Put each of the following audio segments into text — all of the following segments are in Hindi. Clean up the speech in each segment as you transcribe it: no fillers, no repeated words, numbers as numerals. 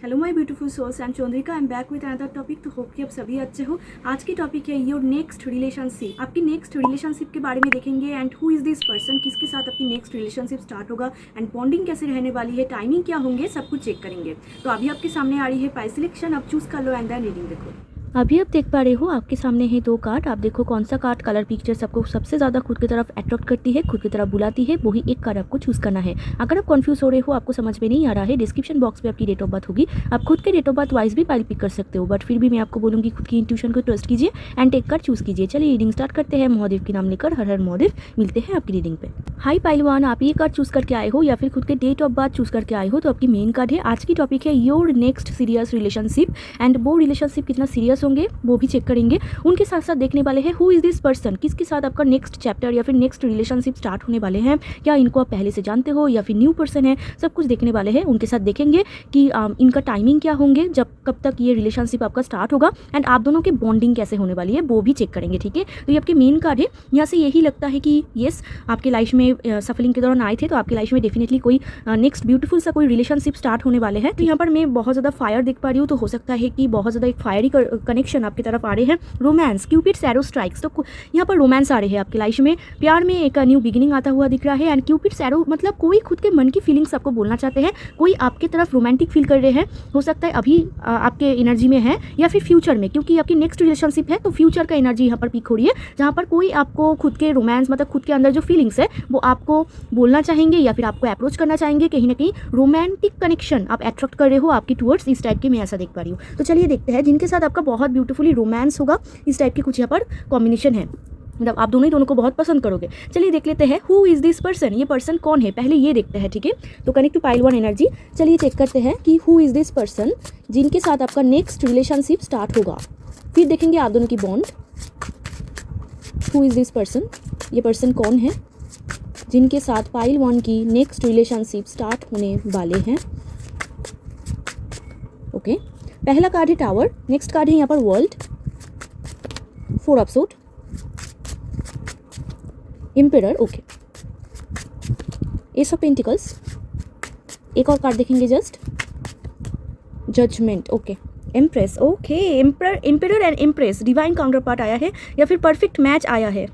Hello my beautiful souls and Chandrika, I am back with another topic. तो होप कि आप सभी अच्छे हो। आज की टॉपिक है योर नेक्स्ट रिलेशनशिप। आपकी नेक्स्ट रिलेशनशिप के बारे में देखेंगे and who is this person, किसके साथ आपकी नेक्स्ट रिलेशनशिप स्टार्ट होगा एंड बॉन्डिंग कैसे रहने वाली है, टाइमिंग क्या होंगे, सब कुछ चेक करेंगे। तो अभी आपके सामने आ रही है पाई सिलेक्शन, आप चूज़ कर लो एंड देन रीडिंग देखो। अभी आप देख पा रहे हो आपके सामने है दो कार्ड। आप देखो कौन सा कार्ड कलर पिक्चर्स आपको सबसे ज़्यादा खुद की तरफ अट्रैक्ट करती है, खुद की तरफ बुलाती है, वही एक कार्ड आपको चूज़ करना है। अगर आप कंफ्यूज हो रहे हो, आपको समझ में नहीं आ रहा है, डिस्क्रिप्शन बॉक्स पे आपकी डेट ऑफ बर्थ होगी। आप खुद के डेट ऑफ बर्थ वाइज भी फाइल पिक कर सकते हो, बट फिर भी मैं आपको बोलूँगी खुद की इंट्यूशन को ट्रस्ट कीजिए एंड एक कार्ड चूज़ कीजिए। चलिए रीडिंग स्टार्ट करते हैं। महादेव के नाम लेकर हर हर महादेव। मिलते हैं आपकी रीडिंग पे। हाई पाइलवान, आप ये कार्ड चूज़ करके आए हो या फिर खुद के डेट ऑफ बर्थ चूज़ करके आए हो तो आपकी मेन कार्ड है। आज की टॉपिक है your next serious relationship and वो रिलेशनशिप कितना सीरियस होंगे वो भी चेक करेंगे। उनके साथ साथ देखने वाले हैं हु इज़ दिस पर्सन, किसके साथ आपका नेक्स्ट चैप्टर या फिर नेक्स्ट रिलेशनशिप स्टार्ट होने वाले हैं। क्या इनको आप पहले से जानते हो या फिर न्यू पर्सन है, सब कुछ देखने वाले हैं। उनके साथ देखेंगे कि इनका टाइमिंग क्या होंगे, जब कब तक ये रिलेशनशिप आपका स्टार्ट होगा एंड आप दोनों की बॉन्डिंग कैसे होने वाली है वो भी चेक करेंगे। ठीक है, तो ये आपके मेन कार्ड है। यहाँ से यही लगता है कि येस, आपके लाइफ में सफलिंग के दौरान आए थे तो आपकी लाइफ में डेफिनेटली कोई नेक्स्ट ब्यूटीफुल सा कोई रिलेशनशिप स्टार्ट होने वाले हैं। तो यहाँ पर मैं बहुत ज़्यादा फायर देख पा रही हूँ, तो हो सकता है कि बहुत ज़्यादा एक फायरी कनेक्शन आपकी तरफ आ रहे हैं। रोमांस, क्यूपिड्स एरो स्ट्राइक्स, तो यहाँ पर रोमांस आ रहे हैं आपकी लाइफ में। प्यार में एक न्यू बिगिनिंग आता हुआ दिख रहा है एंड क्यूपिड्स एरो मतलब कोई खुद के मन की फीलिंग्स आपको बोलना चाहते हैं, कोई आपके तरफ रोमांटिक फील कर रहे हैं। हो सकता है अभी आपके एनर्जी में है या फिर फ्यूचर में, क्योंकि आपकी नेक्स्ट रिलेशनशिप है तो फ्यूचर का एनर्जी यहाँ पर पीक हो रही है, जहाँ पर कोई आपको खुद के रोमांस मतलब खुद के अंदर जो फीलिंग्स है वो आपको बोलना चाहेंगे या फिर आपको अप्रोच करना चाहेंगे। कहीं ना कहीं रोमांटिक कनेक्शन आप अट्रैक्ट कर रहे हो आपकी टूवर्ड्स, इस टाइप के मैं ऐसा देख पा रही हूँ। तो चलिए देखते हैं जिनके साथ आपका बहुत ब्यूटीफुली रोमांस होगा, इस टाइप की कुछ यहाँ पर कॉम्बिनेशन है, मतलब आप दोनों ही दोनों को बहुत पसंद करोगे। चलिए देख लेते हैं हु इज़ दिस पर्सन, ये पर्सन कौन है, पहले ये देखते हैं। ठीक है, तो connect to pile one energy. चलिए चेक करते हैं कि हु इज़ दिस पर्सन जिनके साथ आपका नेक्स्ट रिलेशनशिप स्टार्ट होगा। फिर देखेंगे आप दोनों की bond. Who is this person, ये पर्सन कौन है जिनके साथ पाइल वन की नेक्स्ट रिलेशनशिप स्टार्ट होने वाले हैं। ओके, पहला कार्ड है टावर, नेक्स्ट कार्ड है यहाँ पर world, four of suit, emperor, okay, ace of pentacles. एक और कार्ड देखेंगे just, judgement, okay, empress, okay, emperor and empress divine counterpart आया है या फिर परफेक्ट मैच आया है।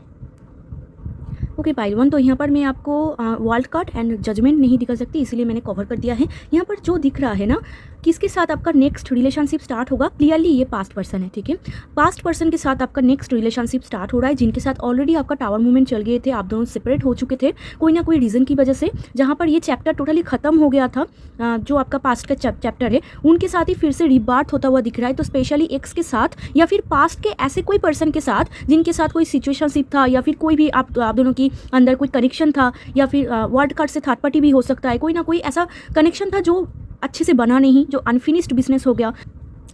ओके पाइल वन, तो यहाँ पर मैं आपको वर्ल्ड कार्ड एंड जजमेंट नहीं दिखा सकती, इसीलिए मैंने कवर कर दिया है। यहाँ पर जो दिख रहा है ना, किसके साथ आपका नेक्स्ट रिलेशनशिप स्टार्ट होगा, क्लियरली ये पास्ट पर्सन है। ठीक है, पास्ट पर्सन के साथ आपका नेक्स्ट रिलेशनशिप स्टार्ट हो रहा है, जिनके साथ ऑलरेडी आपका टावर मूवमेंट चल गए थे, आप दोनों सेपरेट हो चुके थे कोई ना कोई रीज़न की वजह से, जहाँ पर ये चैप्टर टोटली ख़त्म हो गया था। जो आपका पास्ट का चैप्टर है उनके साथ ही फिर से रिबार्थ होता हुआ दिख रहा है। तो स्पेशली एक्स के साथ या फिर पास्ट के ऐसे कोई पर्सन के साथ जिनके साथ कोई सिचुएशनशिप था या फिर कोई भी आप दोनों की अंदर कोई कनेक्शन था, या फिर वर्ड कार्ड से थर्ड पार्टी भी हो सकता है, कोई ना कोई ऐसा कनेक्शन था जो अच्छे से बना नहीं, जो अनफिनिश्ड बिजनेस हो गया,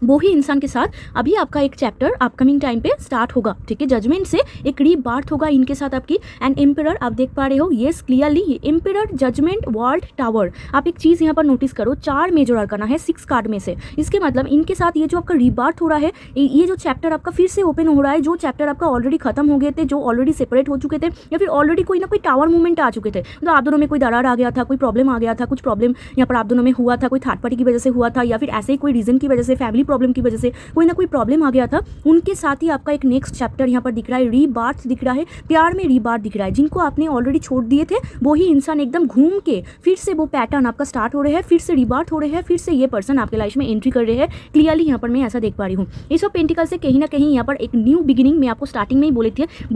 वो ही इंसान के साथ अभी आपका एक चैप्टर अपकमिंग टाइम पे स्टार्ट होगा। ठीक है, जजमेंट से एक रीबार्थ होगा इनके साथ आपकी। एंड एम्परर आप देख पा रहे हो, yes clearly emperor, judgement, world, tower. आप एक चीज़ यहाँ पर नोटिस करो, 4 मेजर अरकाना है 6 कार्ड में से। इसके मतलब इनके साथ ये जो आपका रीबार्थ हो रहा है, ये जो चैप्टर आपका फिर से ओपन हो रहा है, जो चैप्टर आपका ऑलरेडी खत्म हो गए थे, जो ऑलरेडी सेपरेट हो चुके थे या फिर ऑलरेडी कोई ना कोई टावर मूवमेंट आ चुके थे, तो आप दोनों में कोई दरार आ गया था, कोई प्रॉब्लम आ गया था, कुछ प्रॉब्लम यहाँ पर आप दोनों में हुआ था, कोई थर्ड पार्टी की वजह से हुआ था या फिर ऐसे ही कोई रीज़न की वजह से, फैमिली प्रॉब्लम की वजह से कोई ना कोई प्रॉब्लम आ गया था। उनके साथ ही आपका एक नेक्स्ट चैप्टर यहाँ पर दिख रहा है, रीबार्थ दिख रहा है, प्यार में रीबार्थ दिख रहा है। जिनको आपने ऑलरेडी छोड़ दिए थे वही इंसान एकदम घूम के फिर से वो पैटर्न आपका स्टार्ट हो रहे हैं, फिर से रीबार्थ हो रहे हैं, फिर से ये पर्सन आपके लाइफ में एंट्री कर रहे हैं। क्लियरली यहाँ पर मैं ऐसा देख पा रही हूँ। इस ऑफ पेंटिकल से कहीं ना कहीं यहाँ पर एक न्यू बिगिनिंग मैं आपको स्टार्टिंग में ही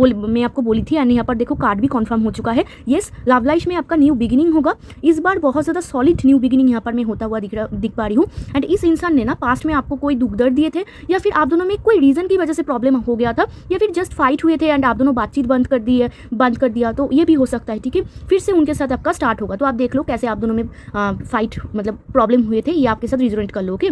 मैं आपको बोली थी, यानी यहाँ पर देखो कार्ड भी कन्फर्म हो चुका है। येस, लव लाइफ में आपका न्यू बिगिनिंग होगा, इस बार बहुत ज़्यादा सॉलिड न्यू बिगिनिंग यहाँ पर मैं होता हुआ दिख पा रही हूँ। एंड इस इंसान ने ना पास्ट में आपको कोई दुख दर्द दिए थे या फिर आप दोनों में कोई रीज़न की वजह से प्रॉब्लम हो गया था या फिर जस्ट फाइट हुए थे एंड आप दोनों बातचीत बंद कर दिया, तो ये भी हो सकता है। ठीक है, फिर से उनके साथ आपका स्टार्ट होगा। तो आप देख लो कैसे आप दोनों में फाइट मतलब प्रॉब्लम हुए थे, ये आपके साथ रिजोनेट कर लो। Okay,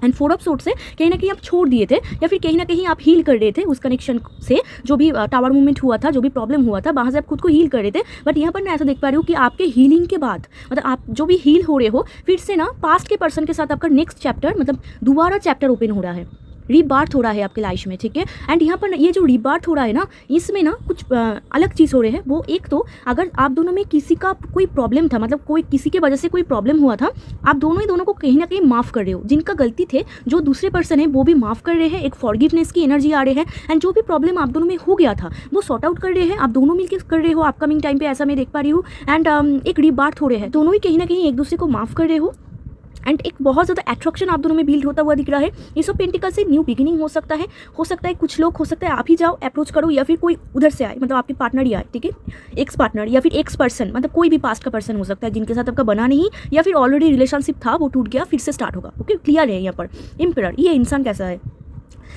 and four of sword से कहीं ना कहीं आप छोड़ दिए थे या फिर कहीं ना कहीं आप हील कर रहे थे उस कनेक्शन से, जो भी टावर मूवमेंट हुआ था, जो भी प्रॉब्लम हुआ था, वहाँ से आप खुद को हील कर रहे थे। बट यहाँ पर मैं ऐसा देख पा रही हूँ कि आपके हीलिंग के बाद मतलब आप जो भी हील हो रहे हो, फिर से ना पास्ट के पर्सन के साथ आपका नेक्स्ट चैप्टर मतलब दोबारा चैप्टर ओपन हो रहा है। रीबार्थ हो रहा है आपके लाइफ में, ठीक है। एंड यहाँ पर ये जो रीबार्थ हो रहा है ना, इसमें ना कुछ अलग चीज़ हो रही है। वो एक तो अगर आप दोनों में किसी का कोई प्रॉब्लम था, मतलब कोई किसी के वजह से कोई प्रॉब्लम हुआ था, आप दोनों ही दोनों को कहीं ना कहीं माफ़ कर रहे हो। जिनका गलती थे जो दूसरे पर्सन है वो भी माफ़ कर रहे हैं, एक फॉरगिवनेस की एनर्जी आ रही है। एंड जो भी प्रॉब्लम आप दोनों में हो गया था वो सॉर्ट आउट कर रहे हैं, आप दोनों मिलकर कर रहे हो अपकमिंग टाइम पे, ऐसा मैं देख पा रही हूँ। एंड एक रीबार्थ हो रहे हैं, दोनों ही कहीं ना कहीं एक दूसरे को माफ़ कर रहे हो। एंड एक बहुत ज़्यादा अट्रैक्शन आप दोनों में बिल्ड होता हुआ दिख रहा है। एस ऑफ पेंटिकल से न्यू बिगिनिंग हो सकता है कुछ लोग, हो सकता है आप ही जाओ अप्रोच करो, या फिर कोई उधर से आए, मतलब आपके पार्टनर ही आए, ठीक है, एक्स पार्टनर या फिर एक्स पर्सन, मतलब कोई भी पास्ट का पर्सन हो सकता है जिनके साथ आपका बना नहीं, या फिर ऑलरेडी रिलेशनशिप था वो टूट गया, फिर से स्टार्ट होगा। ओके, क्लियर है यहाँ पर। एम्परर, ये इंसान कैसा है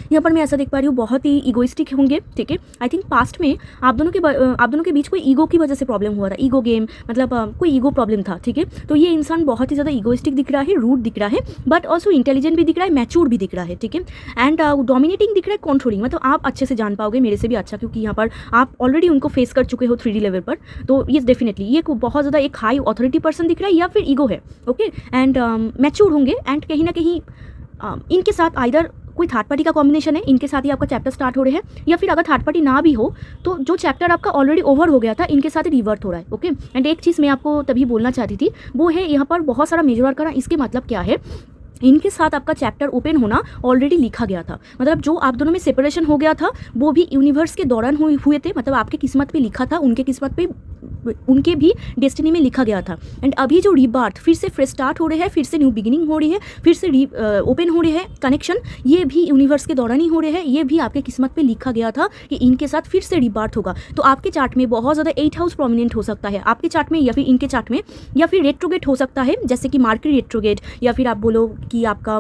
यहाँ पर मैं ऐसा देख पा रही हूँ, बहुत ही इगोइस्टिक होंगे, ठीक है। आई थिंक पास्ट में आप दोनों के बीच कोई ईगो की वजह से प्रॉब्लम हुआ था, ईगो गेम, मतलब कोई ईगो प्रॉब्लम था, ठीक है। तो ये इंसान बहुत ही ज़्यादा इगोइस्टिक दिख रहा है, रूड दिख रहा है, बट ऑल्सो इंटेलिजेंट भी दिख रहा है, मैच्योर भी दिख रहा है, ठीक है। एंड डोमिनेटिंग दिख रहा है, कंट्रोलिंग, मतलब आप अच्छे से जान पाओगे मेरे से भी अच्छा, क्योंकि यहाँ पर आप ऑलरेडी उनको फेस कर चुके हो 3D लेवल पर। तो ये डेफिनेटली ये बहुत ज़्यादा एक हाई ऑथोरिटी पर्सन दिख रहा है, या फिर ईगो है, ओके। एंड मैच्योर होंगे, एंड कहीं ना कहीं इनके साथ आइदर कोई थर्ड पार्टी का कॉम्बिनेशन है, इनके साथ ही आपका चैप्टर स्टार्ट हो रहे हैं, या फिर अगर थर्ड पार्टी ना भी हो तो जो चैप्टर आपका ऑलरेडी ओवर हो गया था इनके साथ रिवर्ट हो रहा है, ओके। एंड एक चीज़ मैं आपको तभी बोलना चाहती थी, वो है यहाँ पर बहुत सारा मेजर वर्क करना। इसके मतलब क्या है, इनके साथ आपका चैप्टर ओपन होना ऑलरेडी लिखा गया था, मतलब जो आप दोनों में सेपरेशन हो गया था वो भी यूनिवर्स के दौरान हुए थे, मतलब आपके किस्मत पे लिखा था, उनके किस्मत पे, उनके भी डेस्टिनी में लिखा गया था। एंड अभी जो रीबार्थ, फिर से फ्रेश स्टार्ट हो रहे हैं, फिर से न्यू बिगिनिंग हो रही है, फिर से ओपन हो रहे हैं कनेक्शन, ये भी यूनिवर्स के दौरान ही हो रहे हैं, ये भी आपके किस्मत पे लिखा गया था कि इनके साथ फिर से रीबार्थ होगा। तो आपके चार्ट में बहुत ज़्यादा 8th हाउस प्रोमिनेंट हो सकता है, आपके चार्ट में या फिर इनके चार्ट में, या फिर रेट्रोगेट हो सकता है, जैसे कि मार्करी रेट्रोगेट, या फिर आप बोलो कि आपका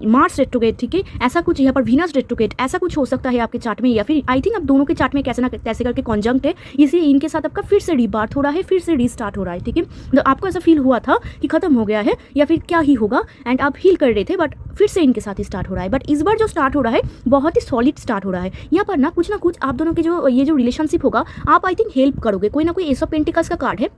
मार्स रेट्रोगेट, ठीक है, ऐसा कुछ, यहाँ पर वीनस रेट्रोगेट, ऐसा कुछ हो सकता है आपके चार्ट में, या फिर आई थिंक आप दोनों के चार्ट में कैसे ना कैसे करके कॉन्जंक्ट है, इसलिए इनके साथ आपका फिर से रीबार्थ हो रहा है, फिर से रीस्टार्ट हो रहा है, ठीक है। तो आपको ऐसा फील हुआ था कि खत्म हो गया है या फिर क्या ही होगा, एंड आप हील कर रहे थे, बट फिर से इनके साथ ही स्टार्ट हो रहा है। बट इस बार जो स्टार्ट हो रहा है बहुत ही सॉलिड स्टार्ट हो रहा है। यहाँ पर ना कुछ आप दोनों के जो ये जो रिलेशनशिप होगा, आप आई थिंक हेल्प करोगे, कोई ना कोई एस ऑफ पेंटिकल्स का कार्ड है,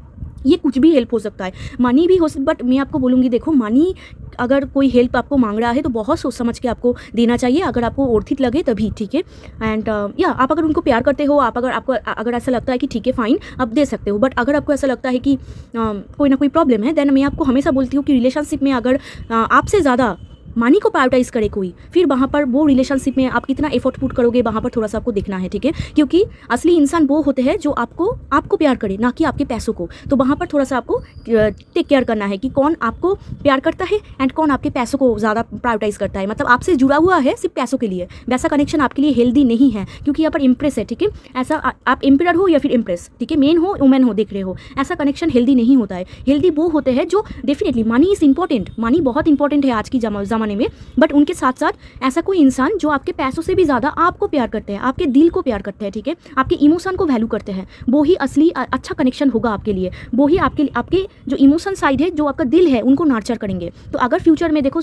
ये कुछ भी हेल्प हो सकता है, मनी भी हो सकता, बट मैं आपको बोलूँगी देखो, मनी अगर कोई हेल्प आपको मांग रहा है तो बहुत सोच समझ के आपको देना चाहिए, अगर आपको ऑर्थित लगे तभी, ठीक है। एंड या आप अगर उनको प्यार करते हो, आप अगर ऐसा लगता है कि ठीक है फाइन आप दे सकते हो, बट अगर आपको ऐसा लगता है कि कोई ना कोई प्रॉब्लम है, देन मैं आपको हमेशा बोलती हूँ कि रिलेशनशिप में अगर आपसे ज़्यादा मनी को प्रायोरिटाइज करे कोई, फिर वहाँ पर वो रिलेशनशिप में आप कितना एफर्ट पुट करोगे, वहाँ पर थोड़ा सा आपको देखना है, ठीक है। क्योंकि असली इंसान वो होते हैं जो आपको प्यार करे, ना कि आपके पैसों को। तो वहाँ पर थोड़ा सा आपको टेक केयर करना है कि कौन आपको प्यार करता है एंड कौन आपके पैसों को ज़्यादा प्रायोरिटाइज करता है, मतलब आपसे जुड़ा हुआ है सिर्फ पैसों के लिए। वैसा कनेक्शन आपके लिए हेल्दी नहीं है, क्योंकि यहाँ पर इम्प्रेस है, ठीक है। ऐसा आप एम्परर हो या फिर इम्प्रेस, ठीक है, मेन हो वुमेन हो, देख रहे हो, ऐसा कनेक्शन हेल्दी नहीं होता है। हेल्दी वो होते हैं जो definitely, money is important, money बहुत इंपॉर्टेंट है आज की ज़माने में, बट उनके साथ साथ ऐसा कोई इंसान जो आपके पैसों से भी ज़्यादा आपको प्यार करते हैं, आपके दिल को प्यार करते हैं, ठीक है, आपके इमोशन को वैल्यू करते हैं, वो ही असली अच्छा कनेक्शन होगा आपके लिए। वो ही आपके जो इमोशन साइड है, जो आपका दिल है, उनको नर्चर करेंगे। तो अगर फ्यूचर में देखो,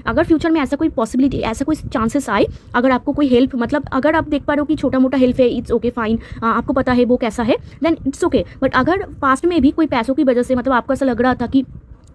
अगर फ्यूचर में ऐसा कोई पॉसिबिलिटी, ऐसा कोई चांसेस आए, अगर आपको कोई हेल्प, मतलब अगर आप देख पा रहे हो कि छोटा मोटा हेल्प है, इट्स ओके फाइन, आपको पता है वो कैसा है, देन इट्स ओके। बट अगर पास्ट में भी कोई पैसों की वजह से, मतलब आपको ऐसा लग रहा था कि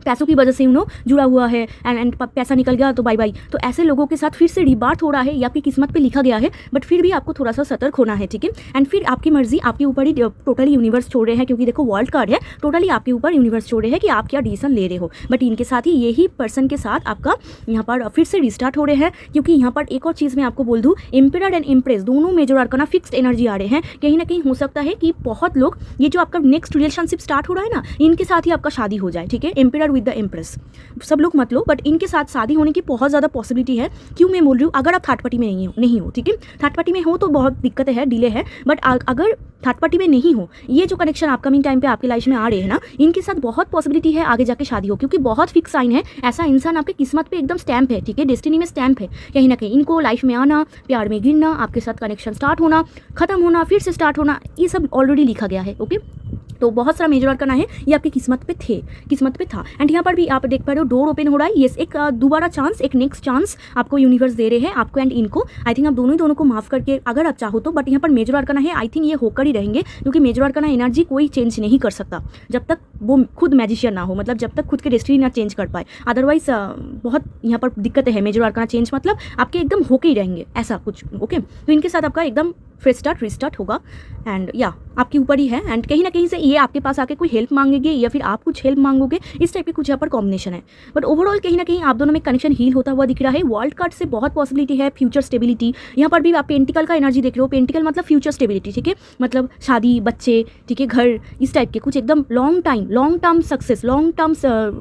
पैसों की वजह से जुड़ा हुआ है एंड पैसा निकल गया तो बाय बाय, तो ऐसे लोगों के साथ फिर से रिबार्थ हो रहा है, या आपकी किस्मत पे लिखा गया है, बट फिर भी आपको थोड़ा सा सतर्क होना है, ठीक है। एंड फिर आपकी मर्जी आपके ऊपर ही टोटली यूनिवर्स छोड़ रहे हैं, क्योंकि देखो वर्ल्ड कार्ड है, टोटली आपके ऊपर यूनिवर्स छोड़ रहे हैं कि आप क्या डिसीजन ले रहे हो। बट इनके साथ ही यही पर्सन के साथ आपका यहाँ पर फिर से रिस्टार्ट हो रहे हैं, क्योंकि यहाँ पर एक और चीज़ मैं आपको बोल दूँ, एम्परर एंड इम्प्रेस दोनों मेजर आर्काना फिक्स्ड एनर्जी आ रहे हैं। कहीं ना कहीं हो सकता है कि बहुत लोग, ये जो आपका नेक्स्ट रिलेशनशिप स्टार्ट हो रहा है ना, इनके साथ ही आपका शादी हो जाए, ठीक है, एम्परर विद द इम्प्रेस, सब लोग मत लो, बट इनके साथ शादी होने की बहुत ज़्यादा पॉसिबिलिटी है। क्यों मैं बोल रही हूँ, अगर आप थर्ड पार्टी में नहीं हो, ठीक है, थर्ड पार्टी में हो तो बहुत दिक्कतें है, डिले है, बट अगर थर्ड पार्टी में नहीं हो, ये जो कनेक्शन अपकमिंग टाइम पे आपकी लाइफ में आ रहे हैं ना, इनके साथ बहुत पॉसिबिलिटी है आगे जाके शादी हो, क्योंकि बहुत फिक्स साइन है, ऐसा इंसान आपके किस्मत पे एकदम स्टैम्प है, ठीक है, डेस्टिनी में स्टैम्प है। कहीं ना कहीं इनको लाइफ में आना, प्यार में गिरना, आपके साथ कनेक्शन स्टार्ट होना, खत्म होना, फिर से स्टार्ट होना, ये सब ऑलरेडी लिखा गया है, ओके। तो बहुत सारा मेजर आर्कन है, ये आपकी किस्मत पे था। एंड यहाँ पर भी आप देख पा रहे हो डोर ओपन हो रहा है। येस, एक दोबारा चांस, एक नेक्स्ट चांस आपको यूनिवर्स दे रहे हैं, आपको एंड इनको। आई थिंक आप दोनों को माफ़ करके अगर आप चाहो तो, बट यहाँ पर मेजर आर्कन है, आई थिंक ये होकर ही रहेंगे, क्योंकि मेजर आर्कन एनर्जी कोई चेंज नहीं कर सकता जब तक वो खुद मैजिशियन ना हो, मतलब जब तक खुद के डेस्टिनी ना चेंज कर पाए। अदरवाइज बहुत यहाँ पर दिक्कतें हैं। मेजर आर्कन चेंज मतलब आपके एकदम होके ही रहेंगे ऐसा कुछ। ओके, तो इनके साथ आपका एकदम फ्रेश स्टार्ट रिस्टार्ट होगा एंड या आपके ऊपर ही है। एंड कहीं ना कहीं से ये आपके पास आके कोई हेल्प मांगेंगे या फिर आप कुछ हेल्प मांगोगे, इस टाइप के कुछ यहाँ पर कॉम्बिनेशन है। बट ओवरऑल कहीं ना कहीं आप दोनों में कनेक्शन हील होता हुआ दिख रहा है। वर्ल्ड कार्ड से बहुत पॉसिबिलिटी है फ्यूचर स्टेबिलिटी। यहाँ पर भी आप पेंटिकल का एनर्जी देख रहे हो। पेंटिकल मतलब फ्यूचर स्टेबिलिटी, ठीक है, मतलब शादी, बच्चे, ठीक है, घर, इस टाइप के कुछ एकदम long term success, long term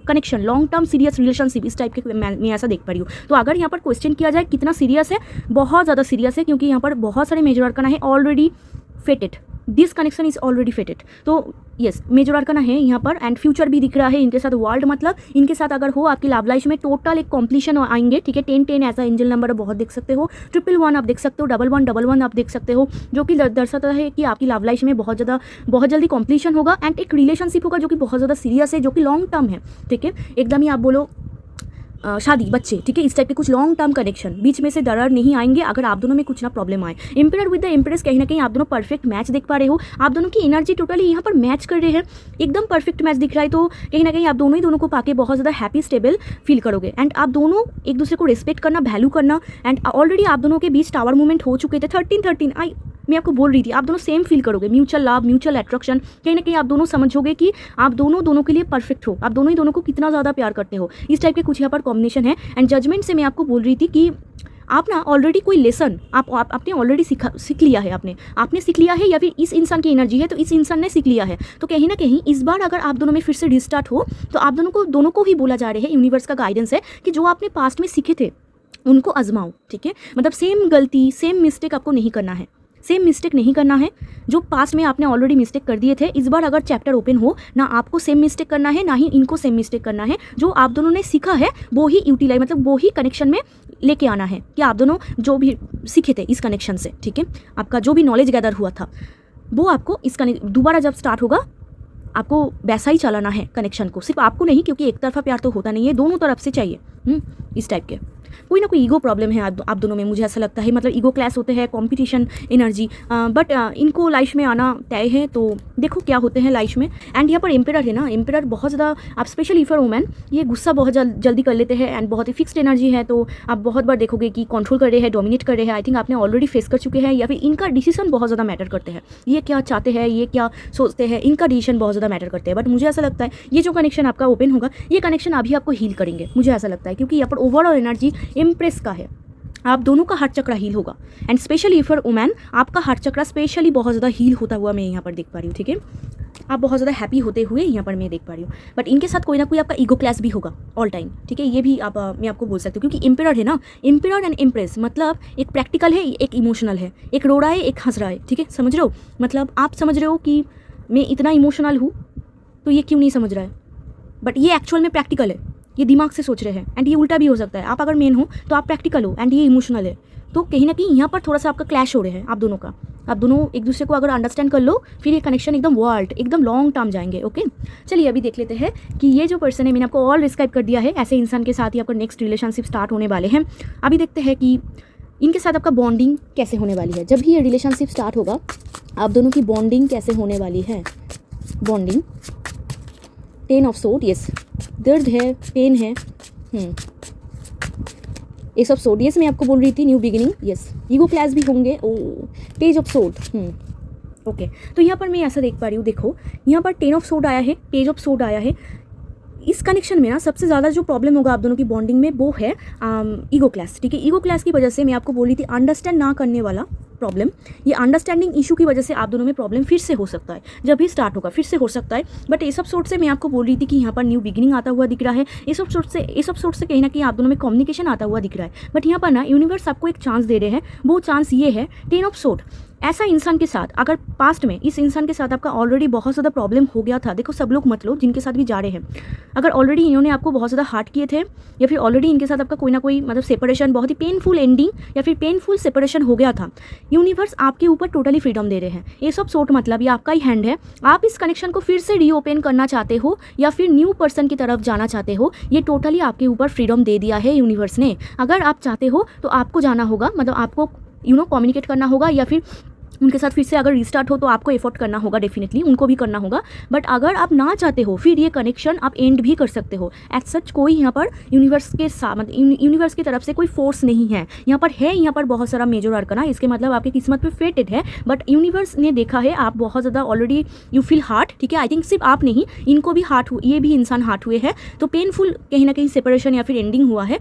connection, long term serious relationship, इस टाइप के मैं ऐसा देख पा रही हूँ। तो अगर यहाँ पर क्वेश्चन किया जाए कितना सीरियस है, बहुत ज़्यादा सीरियस है, क्योंकि यहाँ पर बहुत सारे मेजर आर्कन है already फेटेड। This connection is already फेटेड। तो यस, मेजर आर्कना है यहाँ पर एंड फ्यूचर भी दिख रहा है इनके साथ। वर्ल्ड मतलब इनके साथ अगर हो आपकी लव लाइफ में टोटल एक कॉम्प्लीशन आएंगे, ठीक है। 10-10 ऐसा एंजल नंबर बहुत देख सकते हो। 111 आप देख सकते हो, 1111 आप देख सकते हो, जो कि दर्शाता है कि आपकी लव लाइफ में बहुत जल्दी कॉम्प्लीशन होगा एंड एक रिलेशनशिप होगा जो कि बहुत ज़्यादा सीरियस है, जो कि लॉन्ग टर्म है, ठीक है। एकदम ही आप बोलो शादी, बच्चे, ठीक है, इस टाइप के कुछ लॉन्ग टर्म कनेक्शन, बीच में से दरार नहीं आएंगे अगर आप दोनों में कुछ ना प्रॉब्लम आए। एम्परर विद द एम्प्रेस, कहीं ना कहीं आप दोनों परफेक्ट मैच देख पा रहे हो। आप दोनों की एनर्जी टोटली यहाँ पर मैच कर रहे हैं, एकदम परफेक्ट मैच दिख रहा है। तो कहीं ना कहीं आप दोनों ही दोनों को पाके बहुत ज़्यादा हैप्पी स्टेबल फील करोगे एंड आप दोनों एक दूसरे को रिस्पेक्ट करना, वैल्यू करना एंड ऑलरेडी आप दोनों के बीच टावर मूवमेंट हो चुके थे। 13 मैं आपको बोल रही थी, आप दोनों सेम फील करोगे, म्यूचुअल लव, म्यूचुअल अट्रैक्शन। कहीं ना कहीं आप दोनों समझोगे कि आप दोनों के लिए परफेक्ट हो, आप दोनों ही दोनों को कितना ज़्यादा प्यार करते हो। इस टाइप के कुछ यहाँ पर कॉम्बिनेशन है। एंड जजमेंट से मैं आपको बोल रही थी कि आप ना ऑलरेडी कोई लेसन आपने ऑलरेडी सीख लिया है, आपने सीख लिया है, या फिर इस इंसान की एनर्जी है तो इस इंसान ने सीख लिया है। तो कहीं ना कहीं इस बार अगर आप दोनों में फिर से रिस्टार्ट हो तो आप दोनों को ही बोला जा रहा है, यूनिवर्स का गाइडेंस है कि जो आपने पास्ट में सीखे थे उनको आजमाओ, ठीक है। मतलब सेम गलती, सेम मिस्टेक आपको नहीं करना है, सेम मिस्टेक नहीं करना है जो पास्ट में आपने ऑलरेडी मिस्टेक कर दिए थे। इस बार अगर चैप्टर ओपन हो, ना आपको सेम मिस्टेक करना है, ना ही इनको सेम मिस्टेक करना है। जो आप दोनों ने सीखा है वो ही यूटिलाइज, मतलब वो ही कनेक्शन में लेके आना है कि आप दोनों जो भी सीखे थे इस कनेक्शन से, ठीक है, आपका जो भी नॉलेज गैदर हुआ था वो आपको इस दोबारा जब स्टार्ट होगा आपको वैसा ही चलाना है कनेक्शन को। सिर्फ आपको नहीं, क्योंकि एक तरफा प्यार तो होता नहीं है, दोनों तरफ से चाहिए। इस टाइप के कोई ना कोई ईगो प्रॉब्लम है आप दोनों में, मुझे ऐसा लगता है। मतलब ईगो क्लैश होते हैं, कंपटीशन एनर्जी, बट इनको लाइफ में आना तय है। तो देखो क्या होते हैं लाइफ में। एंड यहाँ पर एम्परर है ना, एम्परर बहुत ज़्यादा, आप स्पेशली फॉर वुमेन ये गुस्सा बहुत जल्दी कर लेते हैं एंड बहुत ही फिक्स्ड एनर्जी है। तो आप बहुत बार देखोगे कि कंट्रोल कर रहे हैं, डोमिनेट कर रहे हैं। आई थिंक आपने ऑलरेडी फेस कर चुके हैं, या फिर इनका डिसीजन बहुत ज़्यादा मैटर करते हैं। ये क्या चाहते हैं, ये क्या सोचते हैं, इनका डिसीजन बहुत ज़्यादा मैटर करते हैं। बट मुझे ऐसा लगता है ये जो कनेक्शन आपका ओपन होगा, ये कनेक्शन अभी आपको हील करेंगे, मुझे ऐसा लगता है, क्योंकि यहाँ पर ओवरऑल एनर्जी एम्प्रेस का है। आप दोनों का हार्ट चक्रा हील होगा एंड स्पेशली फॉर वुमेन आपका हार्ट चक्रा स्पेशली बहुत ज़्यादा हील होता हुआ मैं यहाँ पर देख पा रही हूँ, ठीक है। आप बहुत ज़्यादा हैप्पी होते हुए यहाँ पर मैं देख पा रही हूँ। बट इनके साथ कोई ना कोई आपका ईगो क्लैश भी होगा ऑल टाइम, ठीक है। ये भी मैं आपको बोल सकती हूँ, क्योंकि एम्परर है ना, एम्परर एंड एम्प्रेस मतलब एक प्रैक्टिकल है, एक इमोशनल है, एक रो रहा है, एक हंस रहा है, ठीक है, समझ रहे हो। मतलब आप समझ रहे हो कि मैं इतना इमोशनल हूँ तो ये क्यों नहीं समझ रहा है, बट ये एक्चुअल में प्रैक्टिकल है, ये दिमाग से सोच रहे हैं। एंड ये उल्टा भी हो सकता है, आप अगर मेन हो तो आप प्रैक्टिकल हो एंड ये इमोशनल है। तो कहीं ना कहीं यहाँ पर थोड़ा सा आपका क्लैश हो रहे हैं आप दोनों का। आप दोनों एक दूसरे को अगर अंडरस्टैंड कर लो, फिर ये कनेक्शन एकदम वर्ल्ड, एकदम लॉन्ग टर्म जाएंगे। ओके, चलिए अभी देख लेते हैं कि ये जो पर्सन है, मैंने आपको ऑल डिस्क्राइब कर दिया है, ऐसे इंसान के साथ ही आपका नेक्स्ट रिलेशनशिप स्टार्ट होने वाले हैं। अभी देखते हैं कि इनके साथ आपका बॉन्डिंग कैसे होने वाली है। जब भी ये रिलेशनशिप स्टार्ट होगा आप दोनों की बॉन्डिंग कैसे होने वाली है। बॉन्डिंग, 10 ऑफ सोर्ड, यस, दर्द है, पेन है, एस ऑफ सोर्ड, यस, मैं आपको बोल रही थी new beginning, yes, ego clash भी होंगे। ओ, पेज ऑफ सोर्ड, ओके। तो यहाँ पर मैं ऐसा देख पा रही हूँ, देखो यहाँ पर 10 ऑफ सोर्ड आया है, पेज ऑफ सोर्ड आया है। इस कनेक्शन में ना सबसे ज़्यादा जो प्रॉब्लम होगा आप दोनों की बॉन्डिंग में वो है ईगो क्लैश, ठीक है। ईगो क्लैश की वजह से मैं आपको बोल रही थी अंडरस्टैंड ना करने वाला प्रॉब्लम, ये अंडरस्टैंडिंग इशू की वजह से आप दोनों में प्रॉब्लम फिर से हो सकता है। जब भी स्टार्ट होगा फिर से हो सकता है। बट ये सब सोर्ट से मैं आपको बोल रही थी कि यहाँ पर न्यू बिगिनिंग आता हुआ दिख रहा है। ये सब सोर्ट से कहीं ना कहीं आप दोनों में कम्युनिकेशन आता हुआ दिख रहा है। बट यहाँ पर ना यूनिवर्स आपको एक चांस दे रहे हैं, वो चांस ये है 10 ऑफ सोर्ड। ऐसा इंसान के साथ अगर पास्ट में इस इंसान के साथ आपका ऑलरेडी बहुत ज़्यादा प्रॉब्लम हो गया था, देखो सब लोग मत लो जिनके साथ भी जा रहे हैं, अगर ऑलरेडी इन्होंने आपको बहुत ज़्यादा हार्ट किए थे या फिर ऑलरेडी इनके साथ आपका कोई ना कोई मतलब सेपरेशन, बहुत ही पेनफुल एंडिंग या फिर पेनफुल सेपरेशन हो गया था, यूनिवर्स आपके ऊपर टोटली फ्रीडम दे रहे हैं। ये सब सोट मतलब ये आपका ही हैंड है। आप इस कनेक्शन को फिर से रीओपन करना चाहते हो या फिर न्यू पर्सन की तरफ जाना चाहते हो, ये टोटली आपके ऊपर फ्रीडम दे दिया है यूनिवर्स ने। अगर आप चाहते हो तो आपको जाना होगा, मतलब आपको कम्युनिकेट करना होगा, या फिर उनके साथ फिर से अगर रिस्टार्ट हो तो आपको एफर्ट करना होगा, डेफिनेटली उनको भी करना होगा। बट अगर आप ना चाहते हो फिर ये कनेक्शन आप एंड भी कर सकते हो। एज सच कोई यहाँ पर यूनिवर्स के साथ मतलब यूनिवर्स की तरफ से कोई फोर्स नहीं है यहाँ पर है। यहाँ पर बहुत सारा मेजर अरकाना, इसके मतलब आपकी किस्मत पे फेटेड है, बट यूनिवर्स ने देखा है आप बहुत ज़्यादा ऑलरेडी यू फील हार्ट, ठीक है। आई थिंक सिर्फ आप नहीं, इनको भी हार्ट, ये भी इंसान हार्ट हुए हैं, तो पेनफुल कहीं ना कहीं सेपरेशन या फिर एंडिंग हुआ है,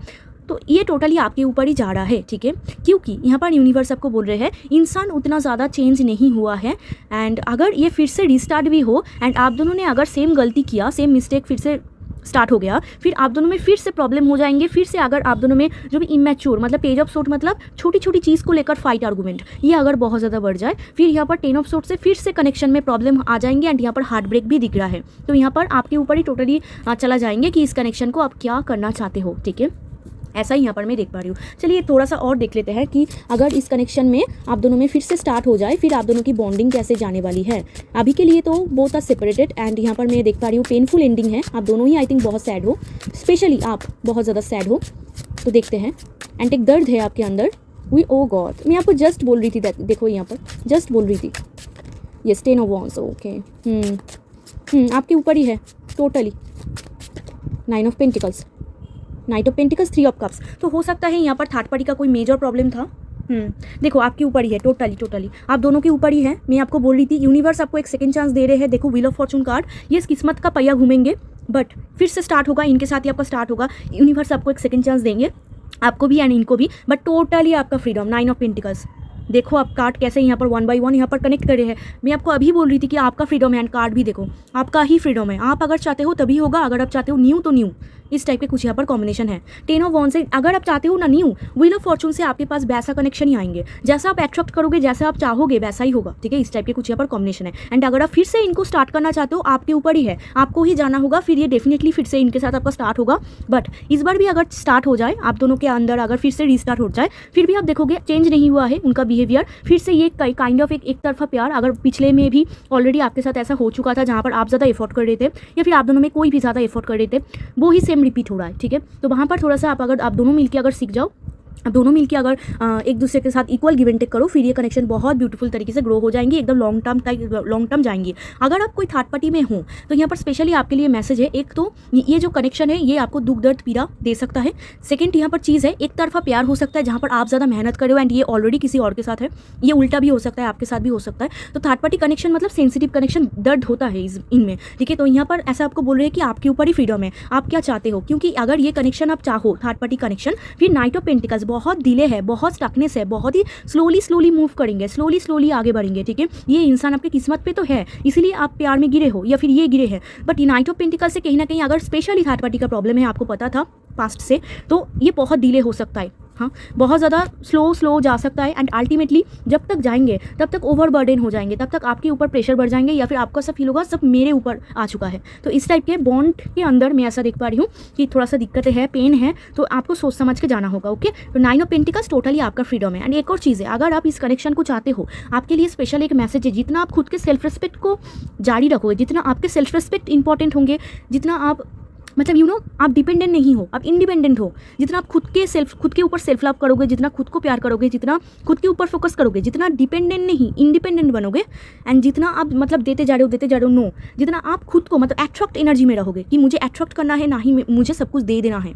तो ये टोटली आपके ऊपर ही जा रहा है, ठीक है। क्योंकि यहाँ पर यूनिवर्स आपको बोल रहे हैं इंसान उतना ज़्यादा चेंज नहीं हुआ है, एंड अगर ये फिर से रिस्टार्ट भी हो एंड आप दोनों ने अगर सेम गलती किया, सेम मिस्टेक फिर से स्टार्ट हो गया, फिर आप दोनों में फिर से प्रॉब्लम हो जाएंगे। फिर से अगर आप दोनों में जो भी इमेच्योर मतलब पेज ऑफ सोर्ट मतलब छोटी छोटी चीज़ को लेकर फाइट आर्गूमेंट, ये अगर बहुत ज़्यादा बढ़ जाए, फिर यहाँ पर 10 ऑफ सोर्ट से फिर से कनेक्शन में प्रॉब्लम आ जाएंगे एंड यहाँ पर हार्ट ब्रेक भी दिख रहा है। तो यहाँ पर आपके ऊपर ही टोटली चला जाएंगे कि इस कनेक्शन को आप क्या करना चाहते हो, ठीक है। ऐसा ही यहाँ पर मैं देख पा रही हूँ। चलिए थोड़ा सा और देख लेते हैं कि अगर इस कनेक्शन में आप दोनों में फिर से स्टार्ट हो जाए, फिर आप दोनों की बॉन्डिंग कैसे जाने वाली है। अभी के लिए तो बोथ आर सेपरेटेड एंड यहाँ पर मैं देख पा रही हूँ पेनफुल एंडिंग है। आप दोनों ही आई थिंक बहुत सैड हो, स्पेशली आप बहुत ज़्यादा सैड हो। तो देखते हैं, एंड एक दर्द है आपके अंदर। वी ओ गॉड, मैं आपको जस्ट बोल रही थी, देखो यहाँ पर जस्ट बोल रही थी, यस 10 ऑफ वॉन्ड्स, ओके। आपके ऊपर ही है totally 9 of pentacles, night of pentacles, 3 of cups. तो हो सकता है यहाँ पर थर्ड पार्टी का कोई मेजर प्रॉब्लम था। देखो आपके ऊपर ही है, टोटली आप दोनों के ऊपर ही है। मैं आपको बोल रही थी यूनिवर्स आपको एक सेकंड चांस दे रहे हैं। देखो व्हील ऑफ फॉर्चून कार्ड, ये किस्मत का पहिया घूमेंगे, बट फिर से स्टार्ट होगा, इनके साथ ही आपका स्टार्ट होगा। यूनिवर्स आपको एक सेकंड चांस देंगे, आपको भी एंड इनको भी, बट टोटली आपका फ्रीडम। 9 ऑफ पेंटिकल्स, देखो आप कार्ड कैसे यहाँ पर 1 बाय 1 यहाँ पर कनेक्ट करे हैं। मैं आपको अभी बोल रही थी कि आपका फ्रीडम है, एंड कार्ड भी देखो आपका ही फ्रीडम है। आप अगर चाहते हो तभी होगा, अगर आप चाहते हो न्यू तो न्यू, इस टाइप के कुछ यहाँ पर कॉम्बिनेशन है। 10 ऑफ वॉन्ड्स से अगर आप चाहते हो ना न्यू, व्हील ऑफ फॉर्चून से आपके पास वैसा कनेक्शन ही आएंगे, जैसा आप एट्रैक्ट करोगे, जैसा आप चाहोगे वैसा ही होगा, ठीक है। इस टाइप के कुछ यहाँ पर कॉम्बिनेशन है। एंड अगर आप फिर से इनको स्टार्ट करना चाहते हो, आपके ऊपर ही है, आपको ही जाना होगा, फिर ये डेफिनेटली फिर से इनके साथ आपका स्टार्ट होगा। बट इस बार भी अगर स्टार्ट हो जाए आप दोनों के अंदर, अगर फिर से रीस्टार्ट हो जाए, फिर भी आप देखोगे चेंज नहीं हुआ है उनका बिहेवियर। फिर से ये काइंड ऑफ एक तरफा प्यार, अगर पिछले में भी ऑलरेडी आपके साथ ऐसा हो चुका था जहाँ पर आप ज़्यादा एफर्ट कर रहे थे या फिर आप दोनों में कोई भी ज़्यादा एफर्ट कर रहे थे, वो ही सेम रिपीट हो रहा है, ठीक है। तो वहाँ पर थोड़ा सा आप दोनों मिलके अगर सीख जाओ, आप दोनों मिलके अगर एक दूसरे के साथ इक्वल गिव एंड टेक करो, फिर ये कनेक्शन बहुत ब्यूटीफुल तरीके से ग्रो हो जाएंगी, एकदम लॉन्ग टर्म जाएंगी। अगर आप कोई थर्ड पार्टी में हो तो यहाँ पर स्पेशली आपके लिए मैसेज है, एक तो ये जो कनेक्शन है ये आपको दुख दर्द पीड़ा दे सकता है। सेकंड यहाँ पर चीज़ है, एक तरफा प्यार हो सकता है जहाँ पर आप ज़्यादा मेहनत करे हो एंड ये ऑलरेडी किसी और के साथ है, ये उल्टा भी हो सकता है, आपके साथ भी हो सकता है। तो थर्ड पार्टी कनेक्शन मतलब सेंसिटिव कनेक्शन, दर्द होता है इनमें, ठीक है। तो यहाँ पर ऐसा आपको बोल रहे हैं कि आपके ऊपर ही फ्रीडम है, आप क्या चाहते हो। क्योंकि अगर ये कनेक्शन आप चाहो थर्ड पार्टी कनेक्शन, फिर नाइट ऑफ पेंटिकल्स बहुत डिले है, बहुत स्टकनेस है, बहुत ही स्लोली मूव करेंगे, स्लोली आगे बढ़ेंगे, ठीक है। ये इंसान आपकी किस्मत पे तो है, इसीलिए आप प्यार में गिरे हो या फिर ये गिरे हैं। बट नाइट ऑफ पेंटिकल्स से कहीं ना कहीं अगर स्पेशली थर्ड पार्टी का प्रॉब्लम है, आपको पता था पास्ट से, तो ये बहुत डिले हो सकता है, हाँ बहुत ज़्यादा स्लो जा सकता है। एंड अल्टीमेटली जब तक जाएंगे तब तक ओवरबर्डन हो जाएंगे, तब तक आपके ऊपर प्रेशर बढ़ जाएंगे या फिर आपको ऐसा फील होगा सब मेरे ऊपर आ चुका है। तो इस टाइप के बॉन्ड के अंदर मैं ऐसा देख पा रही हूँ कि थोड़ा सा दिक्कतें है, पेन है, तो आपको सोच समझ के जाना होगा, ओके। तो 9 ऑफ पेंटिकल्स टोटली आपका फ्रीडम है। एंड एक और चीज़ है, अगर आप इस कनेक्शन को चाहते हो, आपके लिए स्पेशल एक मैसेज है, जितना आप खुद के सेल्फ रिस्पेक्ट को जारी रखोगे, जितना आपके सेल्फ रिस्पेक्ट इंपॉर्टेंट होंगे, जितना आप मतलब आप डिपेंडेंट नहीं हो, आप इंडिपेंडेंट हो, जितना आप खुद के ऊपर सेल्फ लव करोगे, जितना खुद को प्यार करोगे, जितना खुद के ऊपर फोकस करोगे, जितना डिपेंडेंट नहीं इंडिपेंडेंट बनोगे, एंड जितना आप मतलब देते जा रहे हो नो, जितना आप खुद को मतलब एट्रैक्ट एनर्जी में रहोगे कि मुझे एट्रैक्ट करना है, ना ही मुझे सब कुछ दे देना है,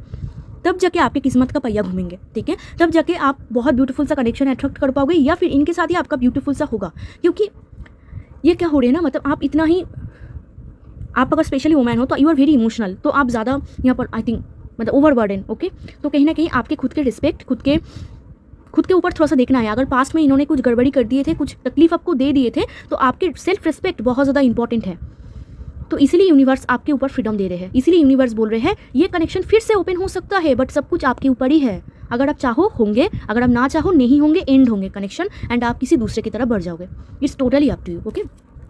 तब जाके आपकी किस्मत का पहिया घूमेंगे, ठीक है। तब जाके आप बहुत ब्यूटीफुल सा कनेक्शन अट्रैक्ट कर पाओगे, या फिर इनके साथ ही आपका ब्यूटीफुल सा होगा। क्योंकि ये क्या हो रहा है ना, मतलब आप इतना ही, आप अगर स्पेशली वुमेन हो तो यू आर वेरी इमोशनल, तो आप ज़्यादा यहाँ पर आई थिंक मतलब ओवरबर्डन, ओके। तो कहीं ना कहीं आपके खुद के रिस्पेक्ट, खुद के ऊपर थोड़ा सा देखना है। अगर पास्ट में इन्होंने कुछ गड़बड़ी कर दिए थे, कुछ तकलीफ आपको दे दिए थे, तो आपके सेल्फ रिस्पेक्ट बहुत ज़्यादा इंपॉर्टेंट है। तो इसीलिए यूनिवर्स आपके ऊपर फ्रीडम दे रहे हैं, इसीलिए यूनिवर्स बोल रहे हैं ये कनेक्शन फिर से ओपन हो सकता है, बट सब कुछ आपके ऊपर ही है। अगर आप चाहो होंगे, अगर आप ना चाहो नहीं होंगे, एंड होंगे कनेक्शन एंड आप किसी दूसरे की तरफ बढ़ जाओगे। It's totally up to you. Okay,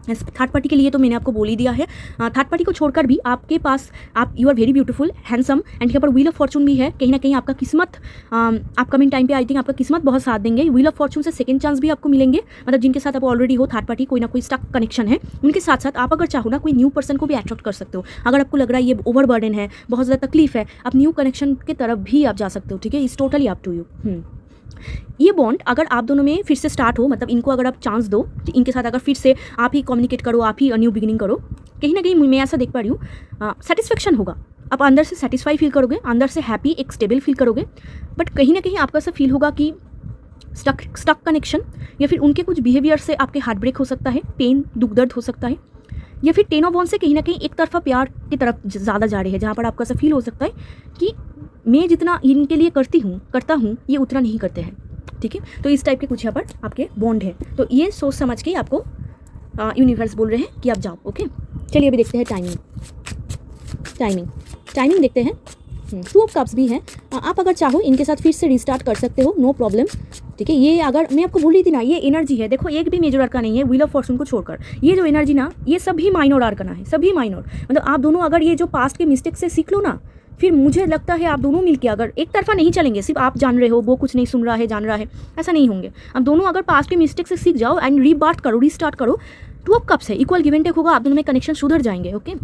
third party के लिए तो मैंने आपको बोल ही दिया है। थर्ड पार्टी को छोड़कर भी आपके पास आप you are very beautiful, handsome and यहाँ पर व्हील ऑफ फॉर्चून भी है। कहीं ना कहीं आपका किस्मत अपकमिंग टाइम पे आई थिंक आपका किस्मत बहुत साथ देंगे। व्हील ऑफ फॉर्चून से सेकंड चांस भी आपको मिलेंगे, मतलब जिनके साथ आप ऑलरेडी हो थर्ड पार्टी, कोई ना कोई स्टक कनेक्शन है, उनके साथ साथ आप अगर चाहो ना कोई न्यू पर्सन को भी अट्रैक्ट कर सकते हो। अगर आपको लग रहा है ये ओवर बर्डन है, बहुत ज़्यादा तकलीफ है, आप न्यू कनेक्शन की तरफ भी आप जा सकते हो। ठीक है, it's totally up to you. ये बॉन्ड अगर आप दोनों में फिर से स्टार्ट हो, मतलब इनको अगर आप चांस दो, इनके साथ अगर फिर से आप ही कम्युनिकेट करो, आप ही न्यू बिगिनिंग करो, कहीं ना कहीं मैं ऐसा देख पा रही हूँ सेटिस्फेक्शन होगा। आप अंदर से सेटिस्फाई फील करोगे, अंदर से हैप्पी एक स्टेबल फील करोगे, बट कहीं ना कहीं आपका ऐसा फील होगा कि स्टक कनेक्शन, या फिर उनके कुछ बिहेवियर से आपके हार्ट ब्रेक हो सकता है, पेन दुख दर्द हो सकता है, या फिर 10 ऑफ वॉन्ड्स से कहीं ना कहीं एक तरफा प्यार की तरफ ज़्यादा जा रहे हैं, जहाँ पर आपको ऐसा फील हो सकता है कि मैं जितना इनके लिए करता हूँ ये उतना नहीं करते हैं। ठीक है, तो इस टाइप के कुछ यहाँ पर आपके बॉन्ड है। तो ये सोच समझ के आपको यूनिवर्स बोल रहे हैं कि आप जाओ। ओके, चलिए अभी देखते हैं टाइमिंग देखते हैं। 2 ऑफ कप्स भी है। आप अगर चाहो इनके साथ फिर से रिस्टार्ट कर सकते हो, नो प्रॉब्लम। ठीक है, ये अगर मैं आपको बोल रही थी ना, ये एनर्जी है, देखो एक भी मेजर आर्काना नहीं है व्हील ऑफ फॉर्चून को छोड़कर। ये जो एनर्जी ना, ये सभी माइनर आर्काना है, सभी माइनर। मतलब आप दोनों अगर ये जो पास्ट के मिस्टेक से सीख लो ना, फिर मुझे लगता है आप दोनों मिलके अगर एक तरफा नहीं चलेंगे, सिर्फ आप जान रहे हो वो कुछ नहीं सुन रहा है जान रहा है, ऐसा नहीं होंगे। आप दोनों अगर पास्ट के मिस्टेक से सीख जाओ एंड रीबार्थ करो, रीस्टार्ट करो, 2 ऑफ कप्स है, इक्वल गिव एंड टेक होगा, आप दोनों में कनेक्शन सुधर जाएंगे। ओके,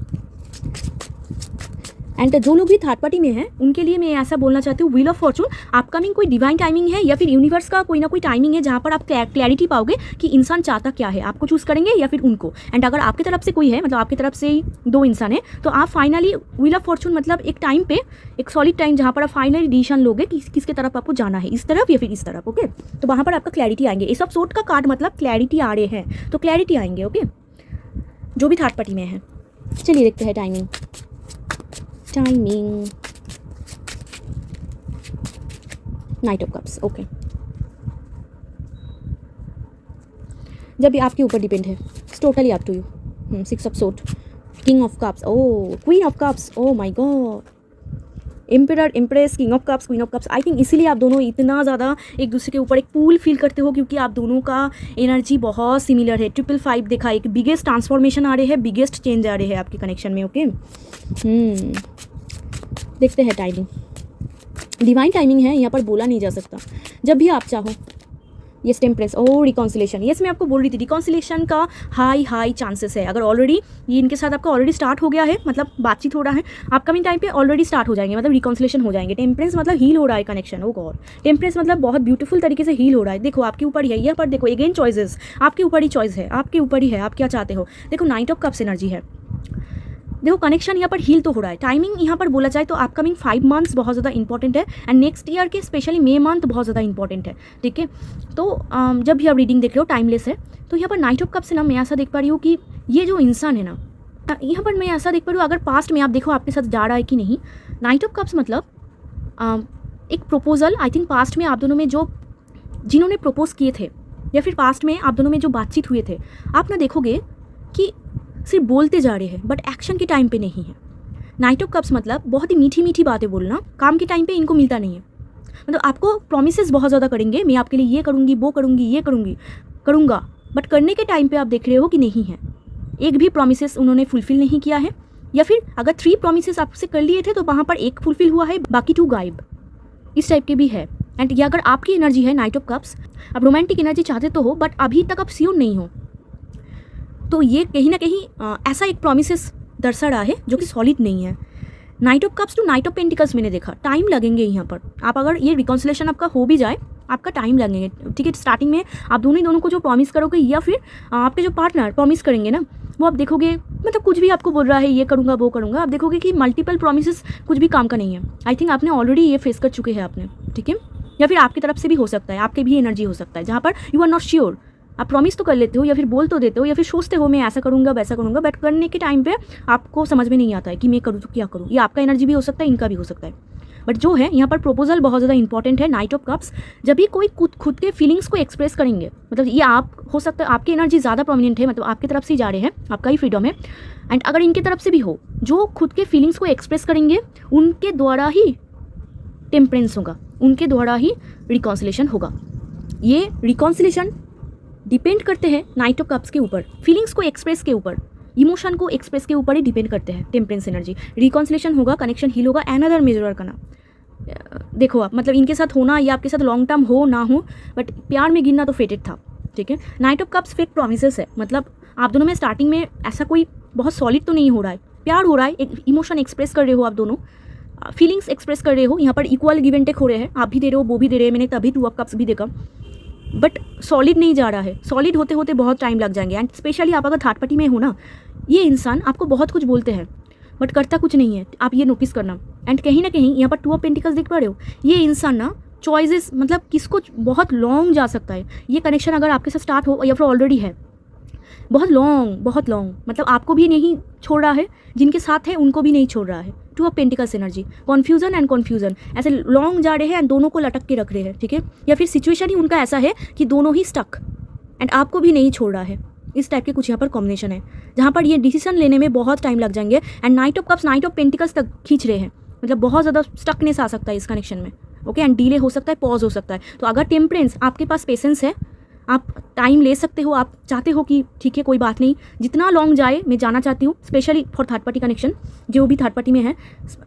एंड जो लोग भी थर्ड पार्टी में हैं उनके लिए मैं ऐसा बोलना चाहती हूँ, व्हील ऑफ फॉर्चून अपकमिंग कोई डिवाइन टाइमिंग है, या फिर यूनिवर्स का कोई ना कोई टाइमिंग है जहाँ पर आप क्लैरिटी पाओगे कि इंसान चाहता क्या है, आपको चूज़ करेंगे या फिर उनको। एंड अगर आपकी तरफ से कोई है, मतलब आपकी तरफ से 2 इंसान है, तो आप फाइनली व्हील ऑफ फॉर्चून मतलब एक टाइम पे एक सॉलिड टाइम जहाँ पर आप फाइनली डिसीजन लोगे कि किसके तरफ आपको जाना है, इस तरफ या फिर इस तरफ। ओके, तो वहाँ पर आपका क्लैरिटी आएंगे। इस सब सोर्ट का कार्ड मतलब क्लैरिटी आ रहे हैं, तो क्लैरिटी आएंगे। ओके, जो भी थर्ड पार्टी में है। चलिए देखते हैं timing. Knight of cups. Okay, जब भी आपके ऊपर डिपेंड है, totally up to you. 6 of sword, king of cups, oh queen of cups, oh my god, emperor, empress, king of cups, queen of cups. I think इसीलिए आप दोनों इतना ज़्यादा एक दूसरे के ऊपर एक पूल फील करते हो, क्योंकि आप दोनों का एनर्जी बहुत सिमिलर है। 555 देखा, एक बिगेस्ट ट्रांसफॉर्मेशन आ रहे हैं, बिगेस्ट चेंज आ रहे हैं आपके कनेक्शन में। ओके, देखते हैं टाइमिंग। डिवाइन टाइमिंग है, यहाँ पर बोला नहीं जा सकता, जब भी आप चाहो। यस, टेम्परेंस, ओ रिकॉन्सिलेशन। यस, मैं आपको बोल रही थी रिकॉन्सिलेशन का हाई चांसेस है। अगर ऑलरेडी ये इनके साथ आपका ऑलरेडी स्टार्ट हो गया है, मतलब बातचीत हो रहा है, अपकमिंग टाइम पे ऑलरेडी स्टार्ट हो जाएंगे, मतलब रिकॉन्सिलेशन हो जाएंगे। टेम्परेंस मतलब हील हो रहा है कनेक्शन। ओ गॉड, टेम्परेंस मतलब बहुत ब्यूटीफुल तरीके से हील हो रहा है। देखो आपके ऊपर ही है, यहाँ पर देखो अगेन चॉइसेस आपके ऊपर ही चॉइस है, आपके ऊपर ही है, आप क्या चाहते हो। देखो नाइट ऑफ कप्स एनर्जी है, देखो कनेक्शन यहाँ पर हील तो हो रहा है। टाइमिंग यहाँ पर बोला जाए तो अपकमिंग 5 मंथ्स बहुत ज़्यादा इंपॉर्टेंट है, एंड नेक्स्ट ईयर के स्पेशली मे मंथ बहुत ज़्यादा इंपॉर्टेंट है। ठीक है, तो जब भी आप रीडिंग देख रहे हो टाइमलेस है, तो यहाँ पर नाइट ऑफ कप्स है ना, मैं ऐसा देख पा रही हूँ कि ये जो इंसान है ना, यहाँ पर मैं ऐसा देख पा रही हूँ, अगर पास्ट में आप देखो आपके साथ जा रहा है कि नहीं। नाइट ऑफ कप्स मतलब एक प्रपोजल, आई थिंक पास्ट में आप दोनों में जो जिन्होंने प्रपोज किए थे, या फिर पास्ट में आप दोनों में जो बातचीत हुए थे, आप ना देखोगे कि सिर्फ बोलते जा रहे हैं बट एक्शन के टाइम पे नहीं है। नाइट ऑफ कप्स मतलब बहुत ही मीठी मीठी बातें बोलना, काम के टाइम पे इनको मिलता नहीं है। मतलब आपको प्रॉमिसेस बहुत ज़्यादा करेंगे, मैं आपके लिए ये करूँगी, वो करूँगी, ये करूँगा, बट करने के टाइम पे आप देख रहे हो कि नहीं है, एक भी प्रॉमिसेस उन्होंने फुलफिल नहीं किया है, या फिर अगर 3 प्रॉमिसेस आपसे कर लिए थे तो वहाँ पर 1 फुलफिल हुआ है, बाकी 2 गायब, इस टाइप के भी है। एंड ये अगर आपकी एनर्जी है नाइट ऑफ कप्स, आप रोमांटिक एनर्जी चाहते तो हो बट अभी तक आप श्योर नहीं हो, तो ये कहीं ना कहीं ऐसा एक प्रॉमिसेस दर्शा रहा है जो कि सॉलिड नहीं है। Knight of cups to night of pentacles मैंने देखा, टाइम लगेंगे यहाँ पर। आप अगर ये रिकॉन्सिलेशन आपका हो भी जाए, आपका टाइम लगेंगे। ठीक है, स्टार्टिंग में आप दोनों को जो प्रॉमिस करोगे, या फिर आपके जो पार्टनर प्रॉमिस करेंगे ना, वो आप देखोगे मतलब कुछ भी आपको बोल रहा है ये करूँगा वो करूँगा, आप देखोगे कि मल्टीपल प्रॉमिसेस कुछ भी काम का नहीं है। आई थिंक आपने ऑलरेडी ये फेस कर चुके हैं आपने। ठीक है, या फिर आपकी तरफ से भी हो सकता है, आपके भी एनर्जी हो सकता है जहाँ पर यू आर नॉट श्योर। आप प्रॉमिस तो कर लेते हो, या फिर बोल तो देते हो, या फिर सोचते हो मैं ऐसा करूँगा वैसा करूँगा, बट करने के टाइम पे आपको समझ में नहीं आता है कि मैं करूँ तो क्या करूँ। ये आपका एनर्जी भी हो सकता है, इनका भी हो सकता है। बट जो है यहाँ पर प्रपोजल बहुत ज़्यादा इंपॉर्टेंट है। नाइट ऑफ कप्स, जब भी कोई खुद के फीलिंग्स को एक्सप्रेस करेंगे, मतलब ये आप हो सकता है आपकी एनर्जी ज़्यादा प्रोमिनेंट है, मतलब आपकी तरफ से ही जा रहे हैं, आपका ही फ्रीडम है। एंड अगर इनकी तरफ से भी हो, जो खुद के फीलिंग्स को एक्सप्रेस करेंगे उनके द्वारा ही टेम्परेंस होगा, उनके द्वारा ही रिकॉन्सिलेशन होगा। ये रिकॉन्सिलेशन डिपेंड करते हैं नाइट ऑफ कप्स के ऊपर, फीलिंग्स को एक्सप्रेस के ऊपर, इमोशन को एक्सप्रेस के ऊपर ही डिपेंड करते हैं टेम्परेंस एनर्जी। रिकॉन्सिलेशन होगा, कनेक्शन हील होगा, अनदर मेजर आर्काना। देखो आप, मतलब इनके साथ होना या आपके साथ लॉन्ग टर्म हो ना हो, बट प्यार में गिरना तो फेटेड था, ठीक है। Knight of cups fake promises है, मतलब आप दोनों में स्टार्टिंग में ऐसा कोई बहुत सॉलिड तो नहीं हो रहा है, प्यार हो रहा है, एक इमोशन एक्सप्रेस कर रहे हो आप दोनों, फीलिंग्स एक्सप्रेस कर रहे हो, यहाँ पर इक्वल गिव एंड टेक हो रहे हैं, आप भी दे रहे हो वो भी दे रहे हैं, मैंने तभी 2 ऑफ कप्स भी देखा, बट सॉलिड नहीं जा रहा है। सॉलिड होते होते बहुत टाइम लग जाएंगे। एंड स्पेशली आप अगर थर्ड पार्टी में हो ना, ये इंसान आपको बहुत कुछ बोलते हैं बट करता कुछ नहीं है, आप ये नोटिस करना। एंड कहीं ना कहीं यहाँ पर 2 ऑफ पेंटिकल्स देख पा रहे हो, ये इंसान ना चॉइसेस, मतलब किसको बहुत लॉन्ग जा सकता है ये कनेक्शन, अगर आपके साथ स्टार्ट हो या फिर ऑलरेडी है, बहुत लॉन्ग, मतलब आपको भी नहीं छोड़ रहा है, जिनके साथ है उनको भी नहीं छोड़ रहा है। 2 of pentacles energy, confusion and confusion, ऐसे लॉन्ग जा रहे हैं एंड दोनों को लटक के रख रहे हैं, ठीक है। या फिर सिचुएशन ही उनका ऐसा है कि दोनों ही स्टक एंड आपको भी नहीं छोड़ रहा है। इस टाइप के कुछ यहाँ पर कॉम्बिनेशन है, जहाँ पर ये डिसीजन लेने में बहुत टाइम लग जाएंगे। And night of cups night of pentacles तक खींच रहे हैं, मतलब बहुत ज़्यादा स्टकनेस आ सकता है इस कनेक्शन में, ओके। एंड डिले हो सकता है, पॉज हो सकता है। तो अगर टेम्परेंस, आपके पास पेशेंस है, आप टाइम ले सकते हो, आप चाहते हो कि ठीक है कोई बात नहीं, जितना लॉन्ग जाए मैं जाना चाहती हूँ, specially for third party connection, जो भी थर्ड पार्टी में है,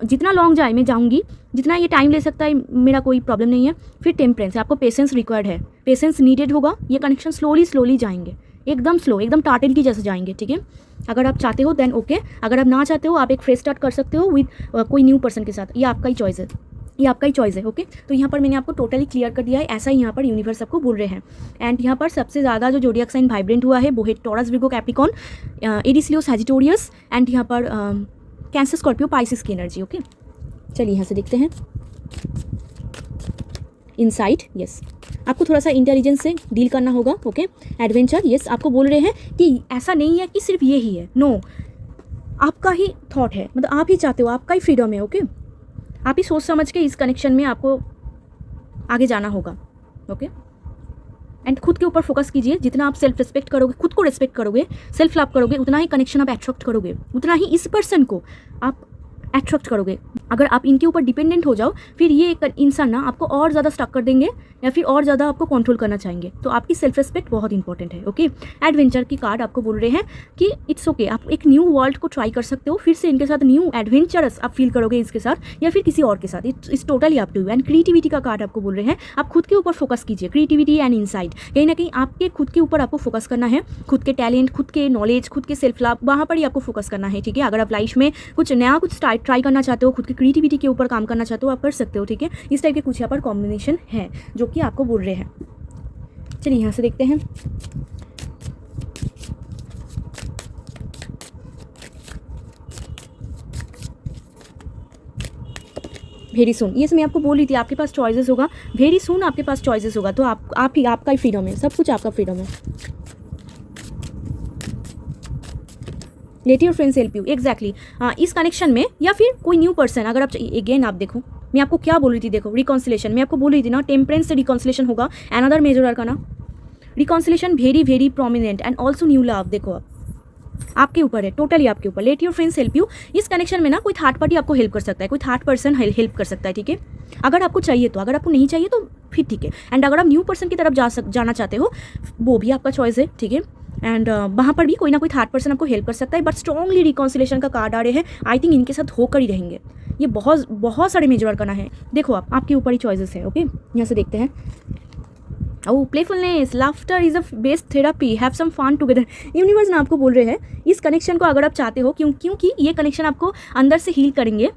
जितना लॉन्ग जाए मैं जाऊँगी, जितना ये टाइम ले सकता है मेरा कोई प्रॉब्लम नहीं है। फिर टेम्परेंस, आपको पेशेंस रिक्वायर्ड है, पेशेंस नीडेड होगा। ये कनेक्शन स्लोली जाएंगे, एकदम स्लो, एकदम टार्टल की जैसे जाएंगे, ठीक है। अगर आप चाहते हो देन ओके, अगर आप ना चाहते हो आप एक फ्रेश स्टार्ट कर सकते हो विद कोई न्यू पर्सन के साथ, ये आपका ही चॉइस है, ये आपका ही चॉइस है, ओके। तो यहाँ पर मैंने आपको टोटली क्लियर कर दिया है, ऐसा ही यहाँ पर यूनिवर्स आपको बोल रहे हैं। एंड यहाँ पर सबसे ज़्यादा जो जोडियक साइन वाइब्रेंट हुआ है वो है taurus, Virgo, Capricorn, Aries, Leo, Sagittarius and यहाँ पर कैंसर, स्कॉर्पियो, पाइसिस की एनर्जी, ओके। चलिए यहाँ से देखते हैं इनसाइट, यस, आपको थोड़ा सा इंटेलिजेंस से डील करना होगा, ओके। एडवेंचर, यस, आपको बोल रहे हैं कि ऐसा नहीं है कि सिर्फ ये ही है, नो, आपका ही थॉट है, मतलब आप ही चाहते हो, आपका ही फ्रीडम है, ओके। आप ही सोच समझ के इस कनेक्शन में आपको आगे जाना होगा, ओके। एंड खुद के ऊपर फोकस कीजिए, जितना आप सेल्फ रिस्पेक्ट करोगे, खुद को रिस्पेक्ट करोगे, सेल्फ लव करोगे, उतना ही कनेक्शन आप अट्रैक्ट करोगे, उतना ही इस पर्सन को आप अट्रैक्ट करोगे। अगर आप इनके ऊपर डिपेंडेंट हो जाओ, फिर ये इंसान ना आपको और ज़्यादा स्टक कर देंगे या फिर और ज़्यादा आपको कंट्रोल करना चाहेंगे। तो आपकी सेल्फ रिस्पेक्ट बहुत इंपॉर्टेंट है, ओके। एडवेंचर की कार्ड आपको बोल रहे हैं कि इट्स ओके, आप एक न्यू वर्ल्ड को ट्राई कर सकते हो, फिर से इनके साथ न्यू एडवेंचरस आप फील करोगे इसके साथ या फिर किसी और के साथ, it's totally up to you. And creativity का कार्ड आपको बोल रहे हैं, आप खुद के ऊपर फोकस कीजिए, क्रिएटिविटी एंड इनसाइट, कहीं ना कहीं आपके खुद के ऊपर आपको फोकस करना है, खुद के टैलेंट, खुद के नॉलेज, खुद के सेल्फ लव, वहाँ पर ही आपको फोकस करना है, ठीक है। अगर आप लाइफ में कुछ नया कुछ ट्राई करना चाहते हो, खुद की क्रिएटिविटी के ऊपर काम करना चाहते हो, आप कर सकते हो, ठीक है। इस टाइप के कुछ यहाँ पर कॉम्बिनेशन है जो कि आपको बोल रहे हैं। चलिए यहाँ से देखते हैं वेरी सुन, ये मैं आपको बोल रही थी, आपके पास चॉइसेस होगा, वेरी सुन आपके पास चॉइसेस होगा। तो आप ही, आपका ही फ्रीडम है, सब कुछ आपका फ्रीडम है। Late your friends help you, exactly. इस कनेक्शन में या फिर कोई न्यू पर्सन, अगर आप अगेन आप देखो, मैं आपको क्या बोल रही थी, देखो रिकॉन्सिलेशन, मैं आपको बोल रही थी ना, टेम्परेंस से रिकॉन्सिलेशन होगा, another major arcana, reconciliation very prominent and also new love. देखो आपके ऊपर है, टोटली आपके ऊपर। Let your friends help you, इस कनेक्शन में ना कोई थर्ड पार्टी आपको हेल्प कर सकता है, कोई थर्ड पर्सन हेल्प कर सकता है, ठीक है। अगर आपको चाहिए तो, अगर आपको नहीं चाहिए तो फिर ठीक है। एंड अगर आप न्यू पर्सन की तरफ जाना चाहते हो, वो भी आपका चॉइस है, ठीक है। एंड वहाँ पर भी कोई ना कोई थर्ड पर्सन आपको हेल्प कर सकता है, बट स्ट्रॉन्गली रिकॉन्सिलेशन का कार्ड आ रहे हैं, आई थिंक इनके साथ होकर ही रहेंगे। ये बहुत सारे मेजर आर्काना है, देखो आपके ऊपर ही चॉइसेस है, ओके। यहाँ से देखते हैं, oh playfulness, laughter is a best therapy, have some fun together. Universe ना आपको बोल रहे हैं इस कनेक्शन को अगर आप चाहते हो, क्योंकि ये कनेक्शन आपको अंदर से हील करेंगे।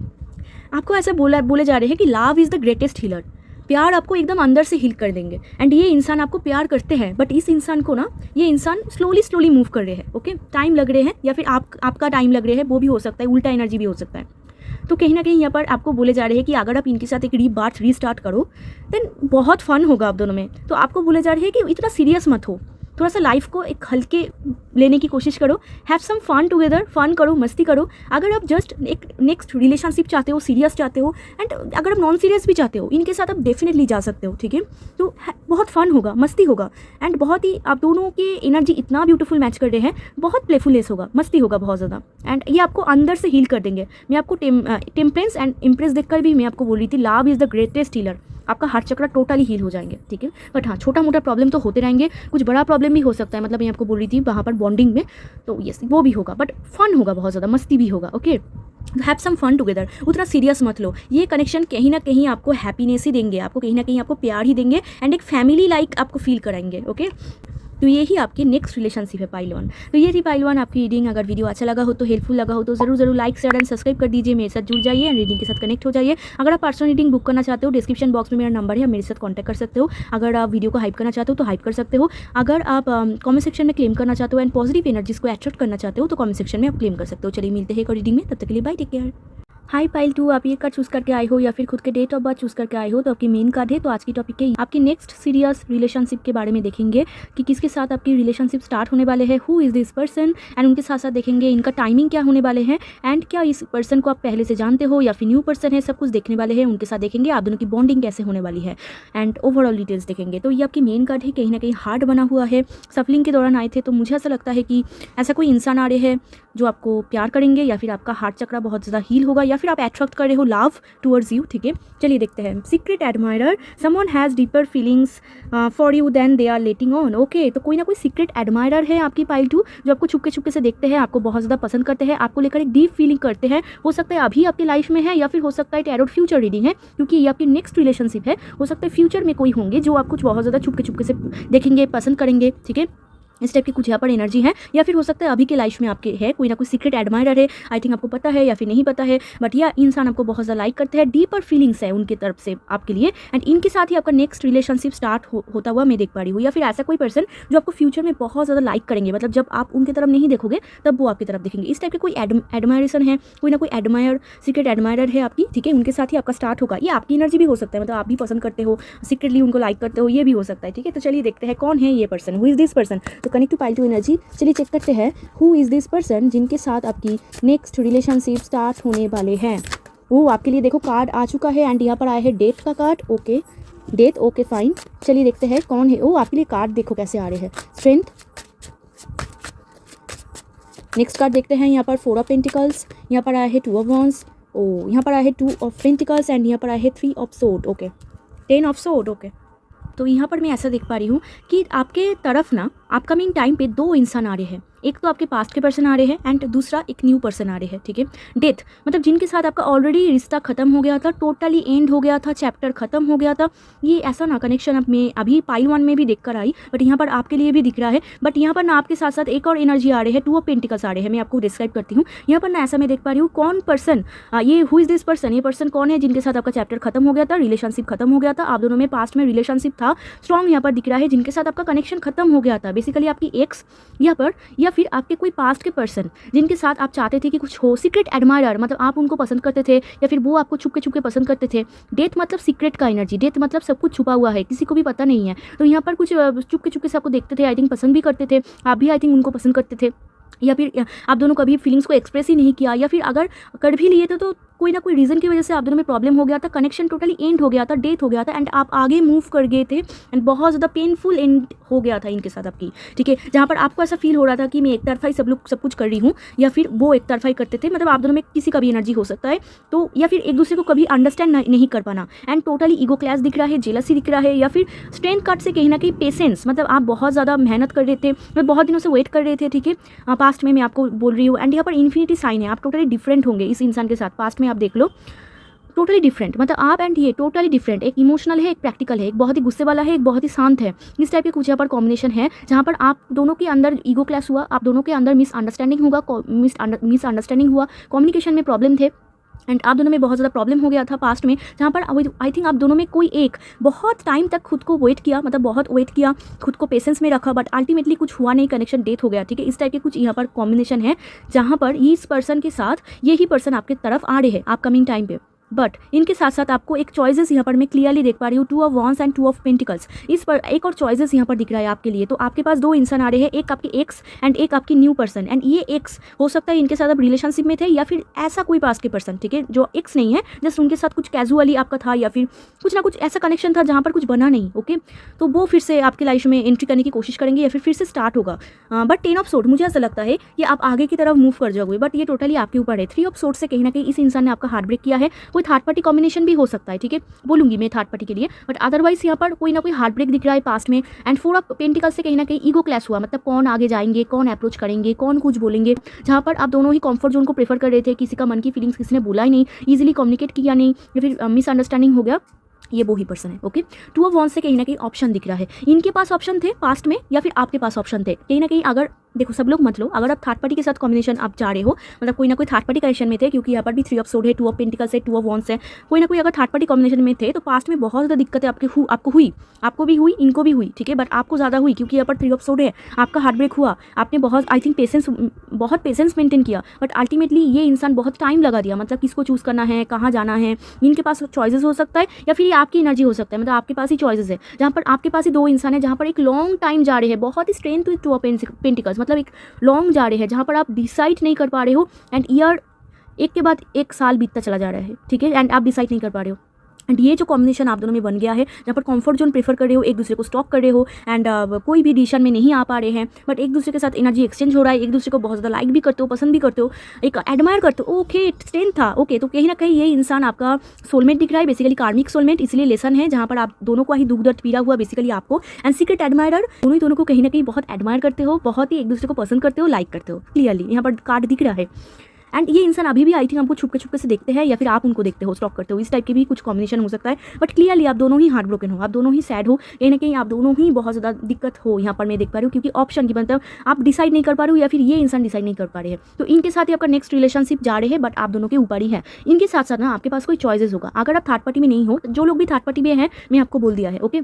आपको ऐसा बोले जा रहे हैं कि love is the greatest healer, प्यार आपको एकदम अंदर से हील कर देंगे। एंड ये इंसान आपको प्यार करते हैं, बट इस इंसान को ना, ये इंसान स्लोली मूव कर रहे हैं, ओके। टाइम लग रहे हैं या फिर आपका टाइम लग रहे हैं, वो भी हो सकता है, उल्टा एनर्जी भी हो सकता है। तो कहीं ना कहीं यहाँ पर आपको बोले जा रहे हैं कि अगर आप इनके साथ एक रीस्टार्ट करो, देन बहुत फन होगा आप दोनों में। तो आपको बोले जा रहे हैं कि इतना सीरियस मत हो, थोड़ा सा लाइफ को एक हल्के लेने की कोशिश करो, have some fun together, fun करो, मस्ती करो। अगर आप जस्ट एक नेक्स्ट रिलेशनशिप चाहते हो, सीरियस चाहते हो, एंड अगर आप नॉन सीरियस भी चाहते हो, इनके साथ आप डेफिनेटली जा सकते हो, ठीक है। तो बहुत फन होगा, मस्ती होगा, एंड बहुत ही आप दोनों की एनर्जी इतना ब्यूटीफुल मैच कर रहे हैं, बहुत प्लेफुलनेस होगा, मस्ती होगा बहुत ज़्यादा, एंड ये आपको अंदर से हील कर देंगे। मैं आपको टेम्परेंस एंड इम्प्रेस देखकर भी मैं आपको बोल रही थी, love is the greatest healer. आपका हार्ट चक्र टोटली हील हो जाएंगे, ठीक है। बट हाँ, छोटा मोटा प्रॉब्लम तो होते रहेंगे, कुछ बड़ा प्रॉब्लम भी हो सकता है, मतलब मैं आपको बोल रही थी वहाँ पर बॉन्डिंग में, तो यस वो भी होगा, बट फन होगा, बहुत ज़्यादा मस्ती भी होगा, okay. Have some fun together, उतना सीरियस मत लो। ये कनेक्शन कहीं ना कहीं आपको हैप्पीनेस ही देंगे, आपको कहीं ना कहीं आपको प्यार ही देंगे, एंड एक फैमिली लाइक आपको फील कराएंगे, ओके। तो ये ही आपकी नेक्स्ट रिलेशनशिप है पाइल 1। तो ये थी पाइल 1 आपकी रीडिंग। अगर वीडियो अच्छा लगा हो तो, हेल्पफुल लगा हो तो ज़रूर लाइक शेयर एंड सब्सक्राइब कर दीजिए, मेरे साथ जुड़ जाइए एंड रीडिंग के साथ कनेक्ट हो जाइए। अगर आप पर्सनल रीडिंग बुक करना चाहते हो, डिस्क्रिप्शन बॉक्स में मेरा नंबर है, मेरे साथ कॉन्टैक्ट कर सकते हो। अगर आप वीडियो को हाइप करना चाहते हो तो हाइप कर सकते हो। अगर आप कमेंट सेक्शन में क्लेम करना चाहते हो एंड पॉजिटिव एनर्जीज को अट्रैक्ट करना चाहते हो तो कमेंट सेक्शन में आप क्लेम कर सकते हो। चलिए मिलते हैं एक और रीडिंग में, तब तक के लिए bye, take care. Hi pile 2, आप ये कार्ड चूज करके आए हो या फिर खुद के डेट ऑफ बर्थ चूज करके आए हो तो आपकी मेन कार्ड है। तो आज की टॉपिक है आपकी नेक्स्ट सीरियस रिलेशनशिप के बारे में देखेंगे कि किसके साथ आपकी रिलेशनशिप स्टार्ट होने वाले हैं, who is this person, and उनके साथ साथ देखेंगे इनका टाइमिंग क्या होने वाले हैं, एंड क्या इस पर्सन को आप पहले से जानते हो या फिर न्यू पर्सन है, सब कुछ देखने वाले हैं। उनके साथ देखेंगे आप दोनों की बॉन्डिंग कैसे होने वाली है, एंड ओवरऑल डिटेल्स देखेंगे। तो ये आपकी मेन कार्ड है, कहीं ना कहीं हार्ट बना हुआ है, सफलिंग के दौरान आए थे, तो मुझे ऐसा लगता है कि ऐसा कोई इंसान आ रहे हैं जो आपको प्यार करेंगे, या फिर आपका हार्ट चक्र बहुत ज़्यादा हील होगा, या फिर आप अट्रैक्ट कर रहे हो लव टुवर्ड्स यू, ठीक है। चलिए देखते हैं। Secret admirer, someone has deeper feelings for you than they are letting on, okay. तो कोई ना कोई सीक्रेट एडमायरर है आपकी पाइल 2 जो आपको छुपके छुपके से देखते हैं, आपको बहुत ज़्यादा पसंद करते हैं, आपको लेकर एक डीप फीलिंग करते हैं। हो सकता है अभी आपकी लाइफ में है, या फिर हो सकता है टैरोट फ्यूचर रीडिंग है, क्योंकि ये आपकी नेक्स्ट रिलेशनशिप है। हो सकता है फ्यूचर में कोई होंगे जो आप कुछ बहुत ज़्यादा छुपके छुपके से देखेंगे, पसंद करेंगे, ठीक है। इस टाइप की कुछ यहाँ पर एनर्जी है, या फिर हो सकता है अभी के लाइफ में आपके है कोई ना कोई सीक्रेट एडमायरर है। आई थिंक आपको पता है या फिर नहीं पता है, बट यह इंसान आपको बहुत ज़्यादा लाइक करते हैं, डीपर फीलिंग्स है उनकी तरफ से आपके लिए, एंड इनके साथ ही आपका नेक्स्ट रिलेशनशिप स्टार्ट होता हुआ मैं देख पा रही हूँ। या फिर ऐसा कोई पर्सन जो आपको फ्यूचर में बहुत ज़्यादा लाइक करेंगे, मतलब जब आप उनकी तरफ नहीं देखोगे तब वो आपकी तरफ देखेंगे। इस टाइप के कोई एडमायरेशन है, कोई ना कोई सीक्रेट एडमायरर है आपकी, ठीक है। उनके साथ ही आपका स्टार्ट होगा। ये आपकी एनर्जी भी हो सकता है, मतलब आप भी पसंद करते हो, सीक्रेटली उनको लाइक करते हो, ये भी हो सकता है, ठीक है। तो चलिए देखते हैं कौन है ये person, who is this person. तो कनेक्ट टू पाइल 2 एनर्जी, चलिए चेक करते हैं हु इज़ दिस पर्सन जिनके साथ आपकी नेक्स्ट रिलेशनशिप स्टार्ट होने वाले हैं। वो आपके लिए देखो कार्ड आ चुका है, एंड यहाँ पर आया है डेट का card, okay date, okay fine. चलिए देखते हैं कौन है। ओ आपके लिए कार्ड देखो कैसे आ रहे हैं, स्ट्रेंथ। नेक्स्ट कार्ड देखते हैं, यहाँ पर 4 ऑफ पेंटिकल्स, यहाँ पर आया है 2 ऑफ वॉन्ड्स, ओ यहाँ पर आया है 2 ऑफ पेंटिकल्स, एंड यहाँ पर आया है 3 of sword, okay 10 of sword, okay. तो यहाँ पर मैं ऐसा देख पा रही हूँ कि आपके तरफ ना अपकमिंग टाइम पे 2 इंसान आ रहे हैं। एक तो आपके पास्ट के पर्सन आ रहे हैं, एंड दूसरा एक न्यू पर्सन आ रहे हैं, ठीक है। डेथ मतलब जिनके साथ आपका ऑलरेडी रिश्ता खत्म हो गया था, टोटली एंड हो गया था, चैप्टर खत्म हो गया था। ये ऐसा ना कनेक्शन अब मैं अभी पाइल 1 में भी देख कर आई, बट यहाँ पर आपके लिए भी दिख रहा है। बट यहाँ पर ना आपके साथ साथ एक और एनर्जी आ रही है, 2 ऑफ पेंटिकल्स आ रहे हैं। मैं आपको डिस्क्राइब करती हूँ। यहाँ पर ना ऐसा मैं देख पा रही हूँ कौन पर्सन, ये हु इज़ दिस पर्सन, ये पर्सन कौन है जिनके साथ आपका चैप्टर खत्म हो गया था, रिलेशनशिप खत्म हो गया था, आप दोनों में पास्ट में रिलेशनशिप था, स्ट्रॉन्ग यहाँ पर दिख रहा है, जिनके साथ आपका कनेक्शन खत्म हो गया था, बेसिकली आपकी एक्स यहाँ पर, या फिर आपके कोई पास्ट के पर्सन जिनके साथ आप चाहते थे कि कुछ हो, सीक्रेट एडमायरर मतलब आप उनको पसंद करते थे, या फिर वो आपको छुपके छुपके पसंद करते थे। डेथ मतलब सीक्रेट का एनर्जी, डेथ मतलब सब कुछ छुपा हुआ है, किसी को भी पता नहीं है। तो यहाँ पर कुछ चुपके चुपके से आपको देखते थे, आई थिंक पसंद भी करते थे, आप भी आई थिंक उनको पसंद करते थे, या फिर आप दोनों कभी फीलिंग्स को एक्सप्रेस ही नहीं किया, या फिर अगर कर भी लिए थे तो कोई ना कोई रीज़न की वजह से आप दोनों में प्रॉब्लम हो गया था, कनेक्शन टोटली एंड हो गया था, डेथ हो गया था, एंड आप आगे मूव कर गए थे, एंड बहुत ज़्यादा पेनफुल एंड हो गया था इनके साथ आपकी, ठीक है। जहाँ पर आपको ऐसा फील हो रहा था कि मैं एक तरफा ही सब कुछ कर रही हूँ, या फिर वो एक तरफा ही करते थे, मतलब आप दोनों में किसी का भी एनर्जी हो सकता है, तो या फिर एक दूसरे को कभी अंडरस्टैंड नहीं कर पाना, एंड टोटली ईगो क्लैश दिख रहा है, जेलसी दिख रहा है, या फिर स्ट्रेंथ कार्ड से कहीं ना कहीं पेशेंस, मतलब आप बहुत ज़्यादा मेहनत कर रहे थे, मैं बहुत दिनों से वेट कर रहे थे, ठीक है। पास्ट में मैं आपको बोल रही हूँ, एंड यहाँ पर इन्फिनिटी साइन है, आप टोटली डिफरेंट होंगे इस इंसान के साथ। पास्ट में आप देख लो टोटली डिफरेंट, मतलब आप एंड ये टोटली डिफरेंट, एक इमोशनल है, एक प्रैक्टिकल है, एक बहुत ही गुस्से वाला है, एक बहुत ही शांत है। इस टाइप के कुछ यहाँ पर कॉम्बिनेशन है, जहाँ पर आप दोनों के अंदर ईगो क्लैश हुआ, आप दोनों के अंदर मिसअंडरस्टैंडिंग हुआ, कम्युनिकेशन में प्रॉब्लम थे, एंड आप दोनों में बहुत ज़्यादा प्रॉब्लम हो गया था पास्ट में, जहाँ पर आई थिंक आप दोनों में कोई एक बहुत टाइम तक खुद को वेट किया, मतलब बहुत वेट किया, खुद को पेशेंस में रखा, बट अल्टीमेटली कुछ हुआ नहीं, कनेक्शन डेथ हो गया, ठीक है। इस टाइप के कुछ यहाँ पर कॉम्बिनेशन है, जहाँ पर इस पर्सन के साथ यही पर्सन आपके तरफ आ रहे हैं अपकमिंग टाइम पे, बट इनके साथ साथ आपको एक चॉइसेस यहाँ पर मैं क्लियरली देख पा रही हूँ, 2 of wands and 2 of pentacles. इस पर एक और चॉइसेस यहाँ पर दिख रहा है आपके लिए। तो आपके पास 2 इंसान आ रहे हैं, एक आपके एक्स एंड एक आपकी न्यू पर्सन। एंड ये एक्स हो सकता है इनके साथ आप रिलेशनशिप में थे, या फिर ऐसा कोई पास के पर्सन, ठीक है, जो एक्स नहीं है, जस्ट उनके साथ कुछ कैजुअली आपका था, या फिर कुछ ना कुछ ऐसा कनेक्शन था जहाँ पर कुछ बना नहीं। ओके, तो वो फिर से आपकी लाइफ में एंट्री करने की कोशिश करेंगे या फिर से स्टार्ट होगा। बट 10 ऑफ सोर्ड मुझे ऐसा लगता है कि आप आगे की तरफ मूव कर जाओगे, बट ये टोटली आपके ऊपर है। 3 ऑफ सोर्ड से कहीं ना कहीं इस इंसान ने आपका हार्ट ब्रेक किया है। कोई थर्ड पार्टी कॉम्बिनेशन भी हो सकता है, ठीक है, बोलूंगी मैं थर्ड पार्टी के लिए, बट अदरवाइज यहाँ पर कोई ना कोई हार्ट ब्रेक दिख रहा है पास्ट में। एंड 4 ऑफ पेंटिकल्स से कहीं ना कहीं ईगो क्लैश हुआ, मतलब कौन आगे जाएंगे, कौन अप्रोच करेंगे, कौन कुछ बोलेंगे, जहाँ पर आप दोनों ही कंफर्ट जोन को प्रेफर कर रहे थे। किसी का मन की फीलिंग्स किसी ने बोला ही नहीं, ईजिली कम्युनिकेट किया नहीं, या फिर मिसअंडरस्टैंडिंग हो गया, ये वो ही पर्सन है। ओके, 2 ऑफ वॉन्स से कहीं ना कहीं ऑप्शन दिख रहा है। इनके पास ऑप्शन थे पास्ट में, या फिर आपके पास ऑप्शन थे कहीं ना कहीं। अगर देखो सब लोग मत लो, अगर आप थर्ड पार्टी के साथ कॉम्बिनेशन आप चाह रहे हो, मतलब कोई ना कोई थर्ड पार्टी कनेक्शन में थे, क्योंकि यहाँ पर भी 3 ऑफ सोर्ड है, 2 ऑफ पेंटिकल्स है, 2 ऑफ वॉन्स है, कोई ना कोई अगर थर्ड पार्टी कॉम्बिनेशन में थे, तो पास्ट में बहुत ज़्यादा दिक्कतें आपको हुई, आपको भी हुई, इनको भी हुई, ठीक है, बट आपको ज़्यादा हुई क्योंकि यहाँ पर 3 ऑफ सोर्ड है, आपका हार्ट ब्रेक हुआ, आपने बहुत आई थिंक बहुत पेशेंस मेंटेन किया, बट अल्टीमेटली ये इंसान बहुत टाइम लगा दिया, मतलब किसको चूज़ करना है, कहाँ जाना है। इनके पास चॉइसेस हो सकता है, या फिर ये आपकी एनर्जी हो सकता है, मतलब आपके पास ही चॉइसेस है, जहाँ पर आपके पास ही 2 इंसान है, जहाँ पर एक लॉन्ग टाइम जा रहे हैं, बहुत ही स्ट्रेंथ विद 2 ऑफ पेंटिकल्स, मतलब एक लॉन्ग जा रहे हैं, जहाँ पर आप डिसाइड नहीं कर पा रहे हो। एंड ईयर एक के बाद एक साल बीतता चला जा रहा है, ठीक है, एंड आप डिसाइड नहीं कर पा रहे हो। एंड ये जो कॉम्बिनेशन आप दोनों में बन गया है, जहाँ पर कंफर्ट जोन प्रेफर कर रहे हो, एक दूसरे को स्टॉप कर रहे हो, एंड कोई भी डिसीजन में नहीं आ पा रहे हैं, बट एक दूसरे के साथ एनर्जी एक्सचेंज हो रहा है, एक दूसरे को बहुत ज़्यादा लाइक भी करते हो, पसंद भी करते हो, एक एडमायर करते हो। ओके, स्ट्रेंथ था। ओके, तो कहीं ना कहीं ये इंसान आपका सोलमेट दिख रहा है, बेसिकली कार्मिक सोलमेट, इसलिए लेसन है, जहाँ पर आप दोनों को ही दुख दर्द पीड़ा हुआ बेसिकली आपको। एंड सीक्रेट एडमायरर, दोनों को कहीं ना कहीं बहुत एडमायर करते हो, बहुत ही एक दूसरे को पसंद करते हो, लाइक करते हो। क्लियरली यहाँ पर कार्ड दिख रहा है। एंड ये इंसान अभी भी आई थिंक आपको छुपके से देखते हैं, या फिर आप उनको देखते हो, स्टॉक करते हो, इस टाइप के भी कुछ कॉम्बिनेशन हो सकता है। बट क्लियरली आप दोनों ही हार्ट ब्रोकन हो, आप दोनों ही सैड हो, कहीं ना कहीं आप दोनों ही बहुत ज़्यादा दिक्कत हो यहाँ पर मैं देख पा रही हूँ, क्योंकि ऑप्शन की मतलब आप डिसाइड नहीं कर पा रहे हो, या फिर ये इंसान डिसाइड नहीं कर पा रहे हैं। तो इनके साथ ही आपका नेक्स्ट रिलेशनशिप जा रहे हैं, बट आप दोनों के ऊपर ही है। इनके साथ साथ ना आपके पास कोई चॉइसेस होगा। अगर आप थर्ड पार्टी में नहीं हो, जो लोग भी थर्ड पार्टी में हैं, मैं आपको बोल दिया है। ओके,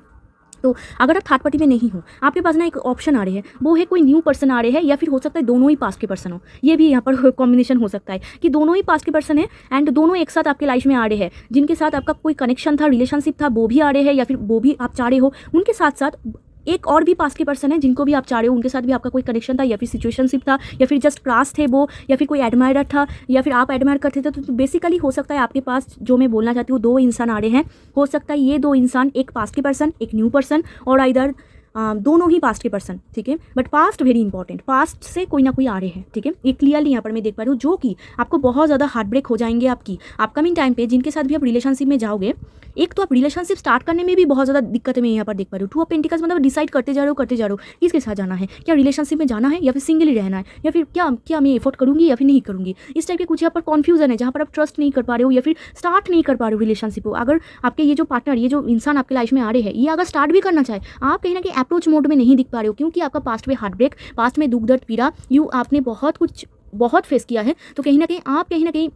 तो अगर आप थर्ड पार्टी में नहीं हो, आपके पास ना एक ऑप्शन आ रहे हैं, वो है कोई न्यू पर्सन आ रहे हैं, या फिर हो सकता है दोनों ही पास्ट के पर्सन हो। ये भी यहाँ पर कॉम्बिनेशन हो सकता है कि दोनों ही पास्ट के पर्सन है, एंड दोनों एक साथ आपके लाइफ में आ रहे हैं, जिनके साथ आपका कोई कनेक्शन था, रिलेशनशिप था, वो भी आ रहे हैं, या फिर वो भी आप चाह रहे हो। उनके साथ साथ एक और भी पास के पर्सन है, जिनको भी आप चाह रहे हो, उनके साथ भी आपका कोई कनेक्शन था, या फिर सिचुएशनशिप था, या फिर जस्ट क्लास थे वो, या फिर कोई एडमायरर था, या फिर आप एडमायर करते थे। तो बेसिकली हो सकता है आपके पास, जो मैं बोलना चाहती हूँ, 2 इंसान आ रहे हैं। हो सकता है ये 2 इंसान, एक पास्ट के पर्सन, एक न्यू पर्सन, और इधर दोनों ही पास्ट के पर्सन, ठीक है, but past very important, past से कोई ना कोई आ रहे हैं, ठीक है। ये क्लियरली यहाँ पर मैं देख पा रही हूँ, जो कि आपको बहुत ज़्यादा हार्ट ब्रेक हो जाएंगे आपकी अपकमिंग टाइम पे, जिनके साथ भी आप रिलेशनशिप में जाओगे। एक तो आप रिलेशनशिप स्टार्ट करने में भी बहुत ज़्यादा दिक्कत मैं यहाँ पर देख पा रही हूँ। 2 ऑफ पेंटिकल्स, मतलब डिसाइड करते जा रहे हो किसके साथ जाना है, क्या रिलेशनशिप में जाना है, या फिर सिंगली रहना है, या फिर क्या मैं एफोर्ड करूँगी या फिर नहीं करूँगी। इस टाइप के कुछ यहाँ पर कन्फ्यूजन है, जहाँ पर आप ट्रस्ट नहीं कर पा रहे हो, या फिर स्टार्ट नहीं कर पा रहे हो रिलेशनशिप को। अगर आपके ये जो पार्टनर, ये जो इंसान आपके लाइफ में आ रहे हैं, ये अगर स्टार्ट भी करना चाहे, आप कहीं ना कहीं अप्रोच मोड में नहीं दिख पा रहे हो, क्योंकि आपका पास्ट में हार्ट ब्रेक, पास्ट में दुख दर्द पीड़ा, आपने बहुत फेस किया है। तो कहीं ना कहीं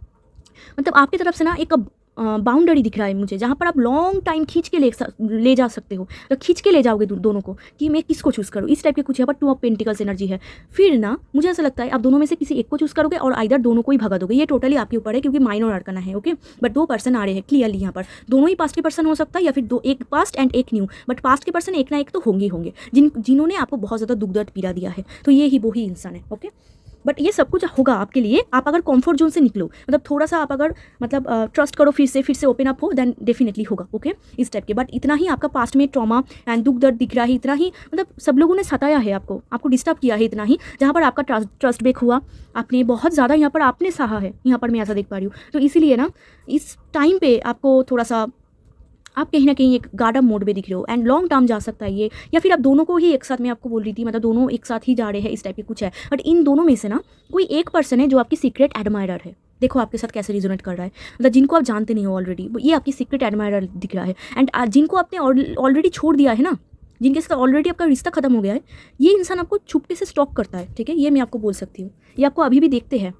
मतलब आपकी तरफ से ना एक बाउंड्री दिख रहा है मुझे, जहाँ पर आप लॉन्ग टाइम खींच के ले जा सकते हो, तो खींच के ले जाओगे दोनों को कि मैं किसको चूज़ करूँ। इस टाइप के कुछ यहाँ पर 2 ऑफ पेंटिकल्स एनर्जी है। फिर ना मुझे ऐसा लगता है आप दोनों में से किसी एक को चूज़ करोगे, और आइदर दोनों को ही भगा दोगे। ये टोटली आपके ऊपर है, क्योंकि माइनर अड़कना है। ओके, बट 2 पर्सन आ रहे हैं क्लियरली यहाँ पर, दोनों ही पास्ट के पर्सन हो सकता है, या फिर एक पास्ट एंड एक न्यू, बट पास्ट के पर्सन एक ना एक तो होंगे जिन्होंने आपको बहुत ज़्यादा दुख दर्द पीड़ा दिया है। तो ये ही वो ही इंसान है। ओके, बट ये सब कुछ होगा आपके लिए, आप अगर कंफर्ट जोन से निकलो, मतलब थोड़ा सा आप अगर मतलब ट्रस्ट करो, फिर से ओपन अप हो, देन डेफिनेटली होगा। ओके, इस टाइप के। बट इतना ही आपका पास्ट में ट्रॉमा एंड दुख दर्द दिख रहा है, इतना ही मतलब सब लोगों ने सताया है आपको डिस्टर्ब किया है, इतना ही, जहाँ पर आपका ट्रस्ट ब्रेक हुआ, आपने बहुत ज़्यादा यहाँ पर आपने सहा है, यहाँ पर मैं ऐसा देख पा रही हूँ। तो इसीलिए ना इस टाइम पे आपको थोड़ा सा, आप कहीं ना कहीं एक गार्ड अप मोड में दिख रहे हो, एंड लॉन्ग टर्म जा सकता है ये, या फिर आप दोनों को ही एक साथ, मैं आपको बोल रही थी, मतलब दोनों एक साथ ही जा रहे हैं, इस टाइप के कुछ है। बट इन दोनों में से ना कोई एक पर्सन है जो आपकी सीक्रेट एडमायरर है। देखो आपके साथ कैसे रिजोनेट कर रहा है, मतलब जिनको आप जानते नहीं हो ऑलरेडी, ये आपकी सीक्रेट एडमायरर दिख रहा है। एंड जिनको आपने ऑलरेडी छोड़ दिया है ना, जिनके साथ ऑलरेडी आपका रिश्ता खत्म हो गया है, ये इंसान आपको छुपके से स्टॉक करता है, ठीक है, ये मैं आपको बोल सकती हूँ। ये आपको अभी भी देखते हैं,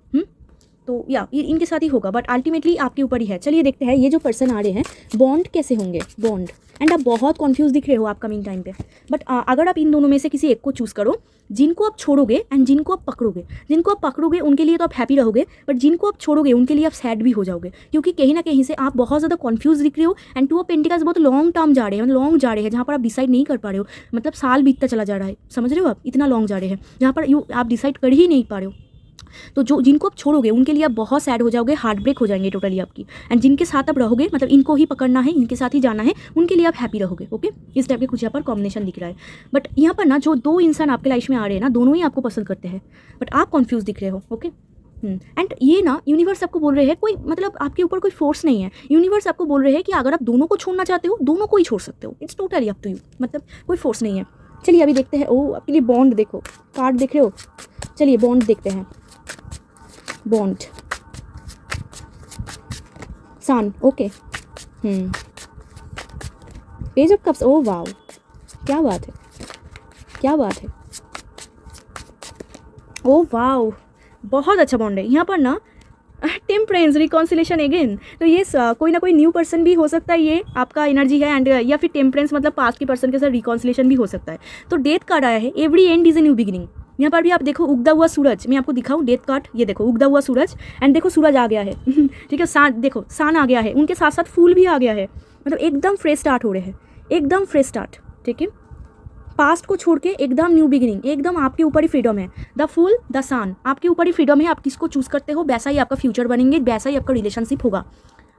तो या इनके साथ ही होगा, बट अल्टीमेटली आपके ऊपर ही है। चलिए देखते हैं ये जो पर्सन आ रहे हैं बॉन्ड कैसे होंगे, बॉन्ड। एंड आप बहुत कन्फ्यूज दिख रहे हो आप कमिंग टाइम पे, बट अगर आप इन दोनों में से किसी एक को चूज़ करो, जिनको आप छोड़ोगे एंड जिनको आप पकड़ोगे, जिनको आप पकड़ोगे उनके लिए तो आप हैप्पी रहोगे, बट जिनको आप छोड़ोगे उनके लिए आप सैड भी हो जाओगे, क्योंकि कहीं ना कहीं से आप बहुत ज़्यादा कन्फ्यूज दिख रहे हो। एंड टू ऑफ पेंटिकल्स बहुत लॉन्ग टर्म जा रहे हैं, लॉन्ग जा रहे हैं, जहाँ पर आप डिसाइड नहीं कर पा रहे हो, मतलब साल बीतता चला जा रहा है, समझ रहे हो आप, इतना लॉन्ग जा रहे हैं जहाँ पर आप डिसाइड कर ही नहीं पा रहे हो। तो जो जिनको आप छोड़ोगे उनके लिए आप बहुत सैड हो जाओगे, हार्ट ब्रेक हो जाएंगे टोटली आपकी। एंड जिनके साथ आप रहोगे, मतलब इनको ही पकड़ना है, इनके साथ ही जाना है, उनके लिए आप हैप्पी रहोगे। ओके, इस टाइप के कुछ यहाँ पर कॉम्बिनेशन दिख रहा है। बट यहाँ पर ना जो दो इंसान आपके लाइफ में आ रहे हैं ना, दोनों ही आपको पसंद करते हैं, बट आप कन्फ्यूज दिख रहे हो। ओके, एंड ये ना यूनिवर्स आपको बोल रहे हैं, कोई मतलब आपके ऊपर कोई फोर्स नहीं है, यूनिवर्स आपको बोल रहे हैं कि अगर आप दोनों को छोड़ना चाहते हो, दोनों को ही छोड़ सकते हो, it's totally up to you, मतलब कोई फोर्स नहीं है। चलिए अभी देखते हैं। ओ, आपके लिए बॉन्ड देखो, कार्ड देख रहे हो, चलिए बॉन्ड देखते हैं। Bond, sun, okay, page of cups, oh wow, क्या बात है, क्या बात है, ओ वाओ, बहुत अच्छा बॉन्ड है यहाँ पर ना। टेम्परेंस, रिकॉन्सिलेशन अगेन, तो ये कोई ना कोई न्यू पर्सन भी हो सकता है, ये आपका एनर्जी है। एंड या फिर टेम्परेंस मतलब पास्ट के पर्सन के साथ रिकॉन्सिलेशन भी हो सकता है। तो डेथ कार्ड आया है, every and is a new beginning. यहाँ पर भी आप देखो उगता हुआ सूरज, मैं आपको दिखाऊं डेथ कार्ड, ये देखो उगता हुआ सूरज, एंड देखो सूरज आ गया है ठीक है, सान, देखो सान आ गया है, उनके साथ साथ फूल भी आ गया है, मतलब एकदम फ्रेश स्टार्ट हो रहे हैं, एकदम फ्रेश स्टार्ट। ठीक है, पास्ट को छोड़ के एकदम न्यू बिगिनिंग, एकदम आपके ऊपर ही फ्रीडम है। द फूल, द सन, आपके ऊपर ही फ्रीडम है, आप किसको चूज़ करते हो वैसा ही आपका फ्यूचर बनेंगे, वैसा ही आपका रिलेशनशिप होगा।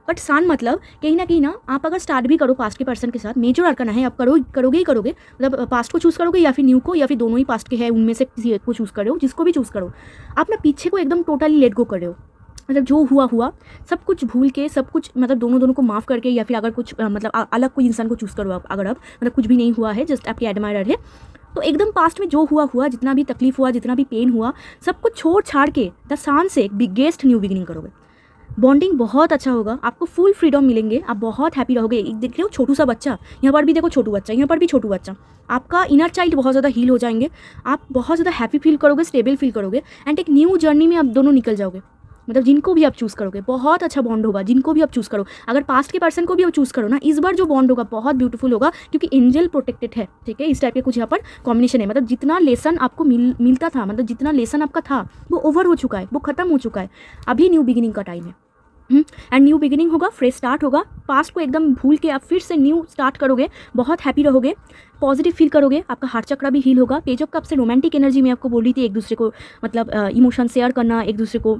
बट सन मतलब कहीं ना आप अगर स्टार्ट भी करो पास्ट के पर्सन के साथ, मेजर आर्कन है, आप करोगे ही करोगे, मतलब पास्ट को चूज़ करोगे या फिर न्यू को, या फिर दोनों ही पास्ट के हैं, उनमें से किसी एक को चूज़ करो, जिसको भी चूज़ करो, आप ना पीछे को एकदम टोटली लेट गो कर रहे हो, मतलब जो हुआ हुआ सब कुछ भूल के, सब कुछ मतलब दोनों को माफ़ करके, या फिर अगर कुछ मतलब अलग कोई इंसान को चूज़ करो आप, अगर आप मतलब कुछ भी नहीं हुआ है, जस्ट आपके एडमायरर है, तो एकदम पास्ट में जो हुआ जितना भी तकलीफ हुआ, जितना भी पेन हुआ, सब कुछ छोड़ छाड़ के द सन से एक बिगेस्ट न्यू बिगिनिंग करोगे। बॉन्डिंग बहुत अच्छा होगा, आपको फुल फ्रीडम मिलेंगे, आप बहुत हैप्पी रहोगे। देख रहे हो छोटू सा बच्चा, यहाँ पर भी देखो छोटू बच्चा, यहाँ पर भी छोटू बच्चा, आपका इनर चाइल्ड बहुत ज़्यादा हील हो जाएंगे, आप बहुत ज़्यादा हैप्पी फील करोगे, स्टेबल फील करोगे, एंड एक न्यू जर्नी में आप दोनों निकल जाओगे। मतलब जिनको भी आप चूज़ करोगे बहुत अच्छा बॉन्ड होगा, जिनको भी आप चूज़ करो, अगर पास्ट के पर्सन को भी आप चूज़ करो ना, इस बार जो बॉन्ड होगा बहुत ब्यूटीफुल होगा, क्योंकि एंजल प्रोटेक्टेड है। ठीक है, इस टाइप के कुछ यहाँ पर कॉम्बिनेशन है, मतलब जितना लेसन आपको मिलता था, मतलब जितना लेसन आपका था वो ओवर हो चुका है, वो खत्म हो चुका है, अभी न्यू बिगिनिंग का टाइम है। एंड न्यू बिगिनिंग होगा, फ्रेश स्टार्ट होगा, पास्ट को एकदम भूल के आप फिर से न्यू स्टार्ट करोगे, बहुत हैप्पी रहोगे, पॉजिटिव फील करोगे, आपका हार्ट चक्रा भी हील होगा। पेज ऑफ कप से रोमांटिक एनर्जी में आपको बोल रही थी, एक दूसरे को मतलब इमोशन शेयर करना, एक दूसरे को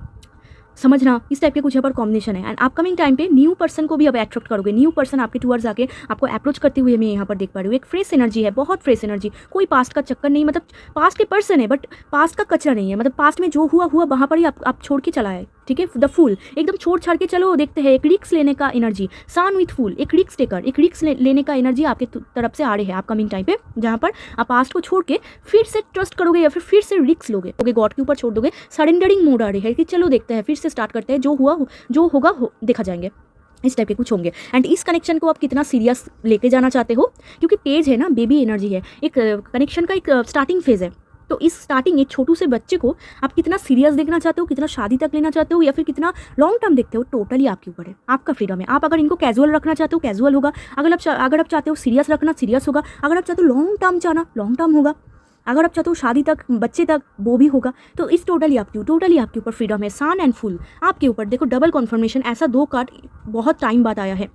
समझना, इस टाइप के कुछ यहाँ पर कॉम्बिनेशन है। एंड अपकमिंग टाइम पे न्यू पर्सन को भी अब अट्रैक्ट करोगे, न्यू पर्सन आपके टूवर्ड्स आके आपको अप्रोच करते हुए मैं यहाँ पर देख पा रही हूँ। एक फ्रेश एनर्जी है, बहुत फ्रेश एनर्जी, कोई पास्ट का चक्कर नहीं, मतलब पास्ट के पर्सन है बट पास्ट का कचरा नहीं है, मतलब पास्ट में जो हुआ वहाँ पर ही आप छोड़ के चला है। ठीक है, द फूल, एकदम छोड़ छाड़ के चलो, देखते हैं एक रिक्स लेने का एनर्जी, सन विथ फूल, एक रिक्स टेकर, एक रिक्स लेने का एनर्जी आपके तरफ से आ रही है अपकमिंग टाइम पे, जहाँ पर आप पास्ट को छोड़ के फिर से ट्रस्ट करोगे या फिर से रिक्स लोगे, गॉड के ऊपर छोड़ दोगे, सरेंडरिंग मोड आ रही है कि चलो देखते हैं, फिर से स्टार्ट करते हैं, जो होगा देखा जाएंगे, इस टाइप के कुछ होंगे। एंड इस कनेक्शन को आप कितना सीरियस लेके जाना चाहते हो, क्योंकि पेज है ना, बेबी एनर्जी है, एक कनेक्शन का एक स्टार्टिंग फेज है, तो इस स्टार्टिंग एक छोटू से बच्चे को आप कितना सीरियस देखना चाहते हो, कितना शादी तक लेना चाहते हो, या फिर कितना लॉन्ग टर्म देखते हो, टोटली आपके ऊपर है, आपका फ्रीडम है। आप अगर इनको कैजुअल रखना चाहते हो कैजुअल होगा, अगर आप चाहते हो सीरियस रखना सीरियस होगा, अगर आप चाहते हो लॉन्ग टर्म चाहना लॉन्ग टर्म होगा, अगर आप चाहते हो शादी तक बच्चे तक वो भी होगा। तो इस टोटली आपके ऊपर फ्रीडम है। सन एंड फुल आपके ऊपर, देखो डबल कन्फर्मेशन, ऐसा 2 कार्ड बहुत टाइम बाद आया है,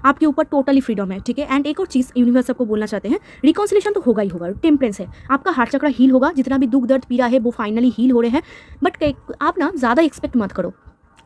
आपके ऊपर टोटली फ्रीडम है। ठीक है, एंड एक और चीज़ यूनिवर्स आपको बोलना चाहते हैं, रिकॉन्सिलेशन तो होगा ही होगा, टेम्परेंस है, आपका हार्ट चक्र हील होगा, जितना भी दुख दर्द पीड़ा है वो फाइनली हील हो रहे हैं। बट आप ना ज़्यादा एक्सपेक्ट मत करो,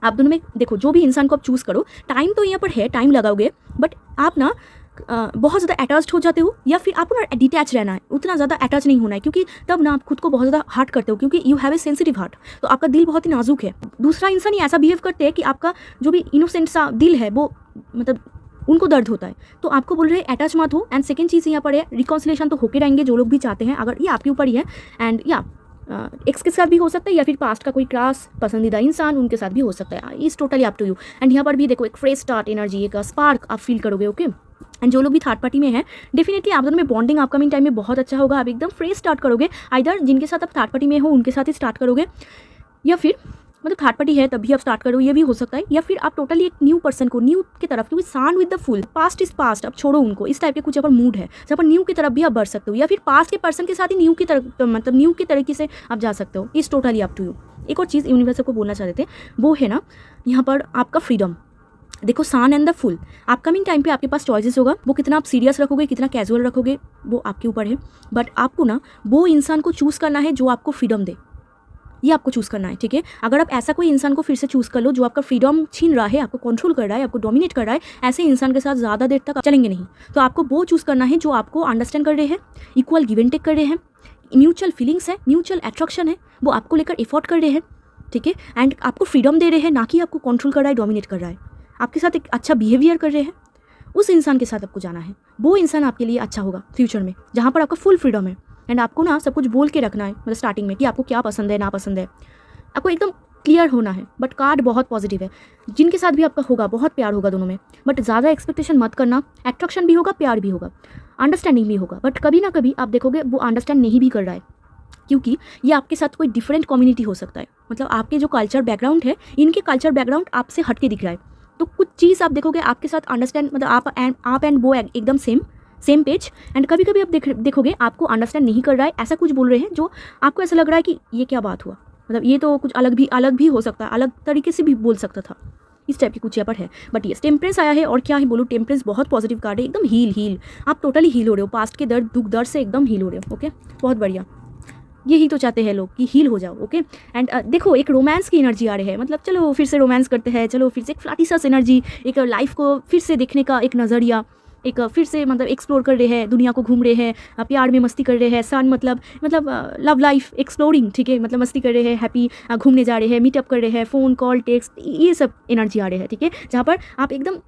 आप दोनों में देखो जो भी इंसान को आप चूज़ करो, टाइम तो यहाँ पर है, टाइम लगाओगे, बट आप ना बहुत ज़्यादा अटैच्ड हो जाते हो, या फिर आपको ना डिटैच रहना है, उतना ज़्यादा अटैच नहीं होना है, क्योंकि तब ना आप खुद को बहुत ज़्यादा हर्ट करते हो, क्योंकि you have a sensitive heart, तो आपका दिल बहुत ही नाजुक है। दूसरा इंसान ही ऐसा बिहेव करते हैं कि आपका जो भी इनोसेंट सा दिल है वो मतलब उनको दर्द होता है, तो आपको बोल रहे हैं अटैच मत हो। एंड सेकंड चीज़ यहाँ पर है, रिकॉन्सिलेशन तो होके रहेंगे जो लोग भी चाहते हैं, अगर ये आपके ऊपर ही है। एंड या एक्स के साथ भी हो सकता है, या फिर पास्ट का कोई क्लास पसंदीदा इंसान उनके साथ भी हो सकता है, is totally up to you. And यहाँ पर भी देखो एक फ्रेश स्टार्ट एनर्जी, एक स्पार्क आप फील करोगे। ओके, एंड जो लोग भी थर्ड पार्टी में है, डेफिनेटली आप दोनों में बॉन्डिंग अपकमिंग टाइम में बहुत अच्छा होगा, आप एकदम फ्रेश स्टार्ट करोगे, आइदर जिनके साथ आप थर्ड पार्टी में हो उनके साथ ही स्टार्ट करोगे, या फिर मतलब थर्ड पार्टी है तभी आप स्टार्ट करो, ये भी हो सकता है। या फिर आप टोटली एक न्यू पर्सन को, न्यू की तरफ, क्योंकि सान with the full, past is past, आप छोड़ो उनको, इस टाइप के कुछ यहाँ पर मूड है जहाँ पर न्यू की तरफ भी आप बढ़ सकते हो, या फिर पास्ट के पर्सन के साथ ही न्यू की तरफ, मतलब न्यू की तरीके से आप जा सकते हो। इस टोटली अप टू यू। एक और चीज़ यूनिवर्स को बोलना चाहते थे, वो है ना यहाँ पर आपका फ्रीडम। देखो सान and the full, upcoming time पे आपके पास चॉइसेस होगा, वो कितना आप सीरियस रखोगे, कितना कैजुअल रखोगे, वो आपके ऊपर है। बट आपको ना वो इंसान को चूज़ करना है जो आपको फ्रीडम दे, ये आपको चूज़ करना है, ठीक है। अगर आप ऐसा कोई इंसान को फिर से चूज़ कर लो जो आपका फ्रीडम छीन रहा है, आपको कंट्रोल कर रहा है, आपको डोमिनेट कर रहा है, ऐसे इंसान के साथ ज़्यादा देर तक चलेंगे नहीं। तो आपको वो चूज़ करना है जो आपको अंडरस्टैंड कर रहे हैं, इक्वल गिव एंड टेक कर रहे हैं, म्यूचुअल फीलिंग्स है, म्यूचुअल अट्रैक्शन है, वो आपको लेकर एफर्ट कर रहे हैं, ठीक है। एंड आपको फ्रीडम दे रहे हैं, ना कि आपको कंट्रोल कर रहा है, डोमिनेट कर रहा है, आपके साथ एक अच्छा बिहेवियर कर रहे हैं। उस इंसान के साथ आपको जाना है, वो इंसान आपके लिए अच्छा होगा फ्यूचर में, जहाँ पर आपका फुल फ्रीडम है। एंड आपको ना सब कुछ बोल के रखना है, मतलब स्टार्टिंग में कि आपको क्या पसंद है, ना पसंद है, आपको एकदम क्लियर होना है। बट कार्ड बहुत पॉजिटिव है, जिनके साथ भी आपका होगा बहुत प्यार होगा दोनों में, बट ज़्यादा एक्सपेक्टेशन मत करना। अट्रैक्शन भी होगा, प्यार भी होगा, अंडरस्टैंडिंग भी होगा, बट कभी ना कभी आप देखोगे वो अंडरस्टैंड नहीं भी कर रहा है, क्योंकि ये आपके साथ कोई डिफरेंट कम्युनिटी हो सकता है। मतलब आपके जो कल्चर बैकग्राउंड है, इनके कल्चर बैकग्राउंड आपसे हट के दिख रहा है, तो कुछ चीज़ आप देखोगे आपके साथ अंडरस्टैंड, मतलब आप एंड वो एकदम सेम पेज। एंड कभी कभी आप देखोगे आपको अंडरस्टैंड नहीं कर रहा है, ऐसा कुछ बोल रहे हैं जो आपको ऐसा लग रहा है कि ये क्या बात हुआ, मतलब ये तो कुछ अलग भी हो सकता है, अलग तरीके से भी बोल सकता था, इस टाइप की कुछ यहाँ पर है। बट ये टेम्परेंस आया है, और क्या ही बोलूँ, टेम्परेंस बहुत पॉजिटिव कार्ड है, एकदम हील। आप टोटली हील हो रहे हो, पास्ट के दुख दर्द से एकदम हील हो रहे हो। ओके, बहुत बढ़िया, यही तो चाहते हैं लोग कि हील हो जाओ। ओके, एंड देखो एक रोमांस की एनर्जी आ रही है, मतलब चलो फिर से रोमांस करते हैं, चलो फिर से एक फ्लर्टिशस एनर्जी, एक लाइफ को फिर से देखने का एक नज़रिया, एक फिर से मतलब एक्सप्लोर कर रहे हैं, दुनिया को घूम रहे हैं, प्यार में मस्ती कर रहे हैं, सन मतलब लव लाइफ एक्सप्लोरिंग, ठीक है, मतलब मस्ती कर रहे हैं, हैप्पी, घूमने जा रहे हैं, मीटअप कर रहे हैं, फ़ोन कॉल टेक्स्ट, ये सब एनर्जी आ रहे हैं, ठीक है, जहाँ पर आप एकदम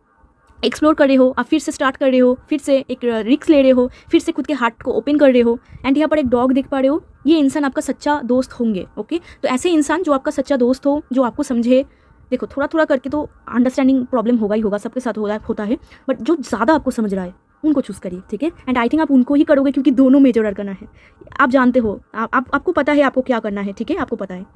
एक्सप्लोर कर रहे हो, आप फिर से स्टार्ट कर रहे हो, फिर से एक रिक्स ले रहे हो, फिर से खुद के हार्ट को ओपन कर रहे हो। एंड यहाँ पर एक डॉग देख पा रहे हो, ये इंसान आपका सच्चा दोस्त होंगे। ओके, तो ऐसे इंसान जो आपका सच्चा दोस्त हो, जो आपको समझे, देखो थोड़ा थोड़ा करके तो अंडरस्टैंडिंग प्रॉब्लम होगा ही होगा, सबके साथ होता है, बट जो ज़्यादा आपको समझ रहा है उनको चूज़ करिए, ठीक है। एंड आई थिंक आप उनको ही करोगे, क्योंकि दोनों मेजर करना है, आप जानते हो, आपको पता है आपको क्या करना है, ठीक है, आपको पता है।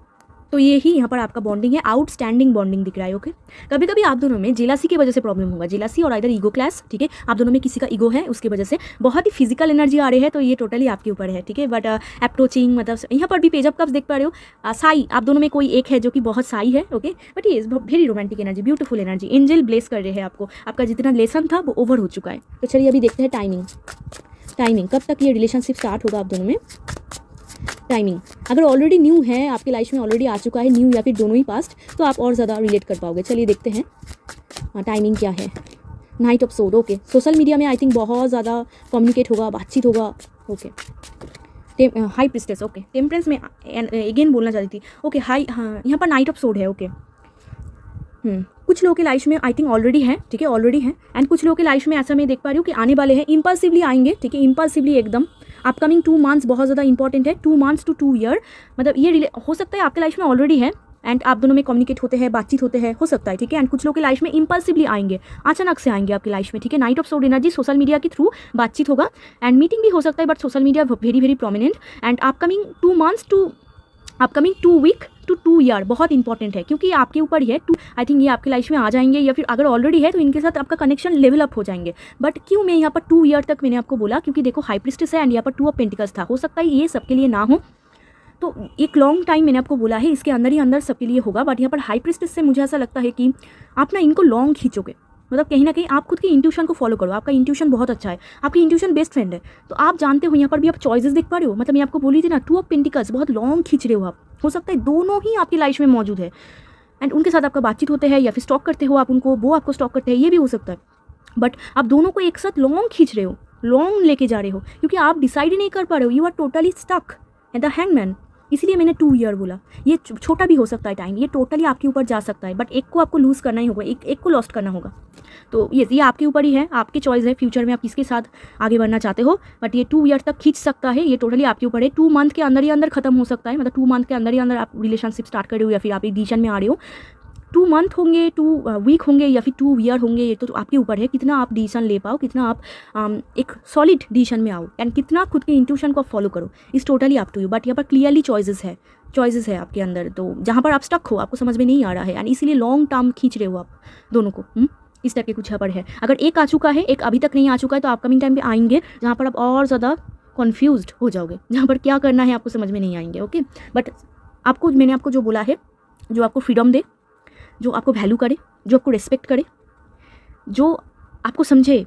तो ये ही यहाँ पर आपका बॉन्डिंग है, आउटस्टैंडिंग बॉन्डिंग दिख रहा है। ओके, कभी कभी आप दोनों में जेलासी की वजह से प्रॉब्लम होगा, जेलासी और इधर ईगो क्लैश, ठीक है, आप दोनों में किसी का ईगो है, उसकी वजह से बहुत ही फिजिकल एनर्जी आ रही है, तो ये टोटली आपके ऊपर है, ठीक है। बट अप्रोचिंग, मतलब यहाँ पर भी पेज ऑफ कप्स देख पा रहे हो, साई, आप दोनों में कोई एक है जो कि बहुत साई है। ओके, बट ये very romantic energy, beautiful energy, angel bless कर रहे हैं आपको, आपका जितना लेसन था वो ओवर हो चुका है। तो चलिए अभी देखते हैं टाइमिंग कब तक ये रिलेशनशिप स्टार्ट होगा आप दोनों में। टाइमिंग, अगर ऑलरेडी न्यू है, आपकी लाइफ में ऑलरेडी आ चुका है न्यू, या फिर दोनों ही पास्ट, तो आप और ज़्यादा रिलेट कर पाओगे। चलिए देखते हैं टाइमिंग क्या है। नाइट ऑफ सोड, ओके, सोशल मीडिया में आई थिंक बहुत ज़्यादा कम्युनिकेट होगा, बातचीत होगा। Okay, high priestess, okay, temperance में अगेन बोलना चाहती थी। ओके, हाई, हाँ यहाँ पर नाइट ऑफ सोड है। ओके, कुछ लोगों के लाइफ में आई थिंक ऑलरेडी है, ठीक है, ऑलरेडी है। एंड कुछ लोगों के लाइफ में ऐसा मैं देख पा रही हूँ कि आने वाले हैं, इम्पल्सिवली आएंगे, ठीक है, इम्पल्सिवली एकदम। अपकमिंग 2 मंथ्स बहुत ज़्यादा इंपॉर्टेंट है, 2 मंथ्स टू 2 ईयर, मतलब ये हो सकता है आपके लाइफ में ऑलरेडी है, एंड आप दोनों में कम्युनिकेट होते हैं, बातचीत होते हैं, हो सकता है, ठीक है। एंड कुछ लोगों की लाइफ में इम्पल्सिवली आएंगे, अचानक से आएंगे आपकी लाइफ में, ठीक है। Knight of sword energy, social media के थ्रू बातचीत होगा, एंड मीटिंग भी हो सकता है, but social media very prominent. And upcoming 2 week to 2 year बहुत इंपॉर्टेंट है, क्योंकि आपके ऊपर ही है। आई थिंक ये आपकी लाइफ में आ जाएंगे, या फिर अगर ऑलरेडी है तो इनके साथ आपका कनेक्शन लेवल अप हो जाएंगे। बट क्यों मैं यहाँ पर 2 ईयर तक मैंने आपको बोला, क्योंकि देखो हाई प्रिस्टेस है, एंड यहाँ पर 2 ऑफ पेंटिकल्स था, हो सकता है ये सबके लिए ना हो, तो एक लॉन्ग टाइम मैंने आपको बोला है, इसके अंदर ही अंदर सबके लिए होगा। बट यहाँ पर हाई प्रिस्टेस से मुझे ऐसा लगता है कि आप ना इनको लॉन्ग खींचोगे, मतलब कहीं ना कहीं आप खुद की इंट्यूशन को फॉलो करो, आपका इंट्यूशन बहुत अच्छा है, आपकी इंट्यूशन बेस्ट फ्रेंड है, तो आप जानते हो। यहाँ पर भी आप चॉइसेस देख पा रहे हो, मतलब मैं आपको बोली थी ना, 2 ऑफ पेंटिकल्स बहुत लॉन्ग खींच रहे हो आप, हो सकता है दोनों ही आपकी लाइफ में मौजूद है, एंड उनके साथ आपका बातचीत होते हैं, या फिर स्टॉक करते हो आप उनको, वो आपको स्टॉक करते हैं, ये भी हो सकता है। बट आप दोनों को एक साथ लॉन्ग खींच रहे हो, लॉन्ग लेके जा रहे हो, क्योंकि आप डिसाइड ही नहीं कर पा रहे हो, you are totally stuck at the hangman. इसीलिए मैंने 2 ईयर बोला, ये छोटा भी हो सकता है टाइम, ये टोटली आपके ऊपर जा सकता है, बट एक को आपको लूज़ करना ही होगा, एक को लॉस्ट करना होगा। तो ये आपके ऊपर ही है, आपकी चॉइस है, फ्यूचर में आप किसके साथ आगे बढ़ना चाहते हो। बट ये 2 ईयर तक खींच सकता है, ये टोटली आपके ऊपर है। 2 मंथ के अंदर ही अंदर खत्म हो सकता है, मतलब 2 मंथ के अंदर ही अंदर आप रिलेशनशिप स्टार्ट कर रहे हो, या फिर आप एक डिसीजन में आ रहे हो। 2 मंथ होंगे, 2 वीक होंगे, या फिर 2 ईयर होंगे, ये तो आपके ऊपर है, कितना आप डिसीजन ले पाओ, कितना आप एक सॉलिड डिसीजन में आओ, एंड कितना खुद के इंट्यूशन को फॉलो करो, is totally up to you. But यहाँ पर क्लियरली चॉइसेस है, चॉइसेस है आपके अंदर, तो जहाँ पर आप स्टक हो, आपको समझ में नहीं आ रहा है एंड इसीलिए लॉन्ग टर्म खींच रहे हो आप दोनों को। इस टाइप के कुछ यहाँ पर है। अगर एक आ चुका है, एक अभी तक नहीं आ चुका है, तो अपकमिंग टाइम पे आएंगे जहाँ पर आप और ज़्यादा कन्फ्यूज्ड हो जाओगे, जहाँ पर क्या करना है आपको समझ में नहीं आएंगे। ओके, बट आपको, मैंने आपको जो बोला है, जो आपको फ्रीडम दे, जो आपको वैल्यू करे, जो आपको रिस्पेक्ट करे, जो आपको समझे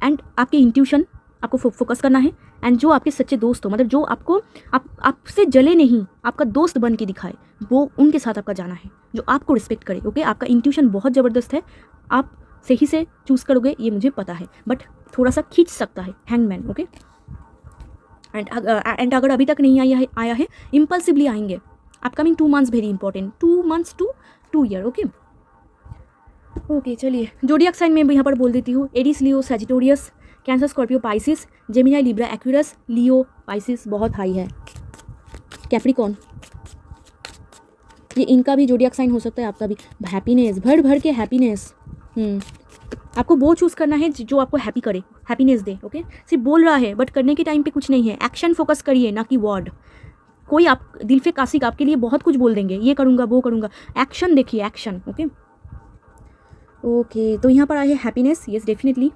एंड आपके इंट्यूशन आपको फोकस करना है, एंड जो आपके सच्चे दोस्त हो, मतलब जो आपको आपसे जले नहीं, आपका दोस्त बन के दिखाए, वो उनके साथ आपका जाना है, जो आपको रिस्पेक्ट करे। ओके, आपका इंट्यूशन बहुत ज़बरदस्त है, आप सही से चूज़ करोगे, ये मुझे पता है, बट थोड़ा सा खींच सकता है हैंगमैन। ओके, एंड अगर अभी तक नहीं आया है, इम्पल्सिवली आएंगे। Upcoming 2 months very important, 2 months to 2 year. Okay, चलिए जोडियक साइन में यहाँ पर बोल देती हूँ, Aries, Leo, Sagittarius, Cancer, Scorpio, Pisces, Gemini, Libra, Aquarius, Leo, Pisces बहुत हाई है। कैप्रिकॉर्न, ये इनका भी जोडियक साइन हो सकता है, आपका भी। हैप्पीनेस, भर भर के हैप्पीनेस। आपको वो चूज़ करना है जो आपको हैप्पी करे, हैप्पीनेस दे। ओके, सिर्फ बोल रहा है बट करने के टाइम पे कुछ नहीं है। एक्शन फोकस करिए, ना कि वर्ड। कोई आप दिल पे कासिक आपके लिए बहुत कुछ बोल देंगे, ये करूँगा वो करूँगा, एक्शन देखिए, एक्शन। ओके, तो यहाँ पर आए हैं हैप्पीनेस। येस, डेफिनेटली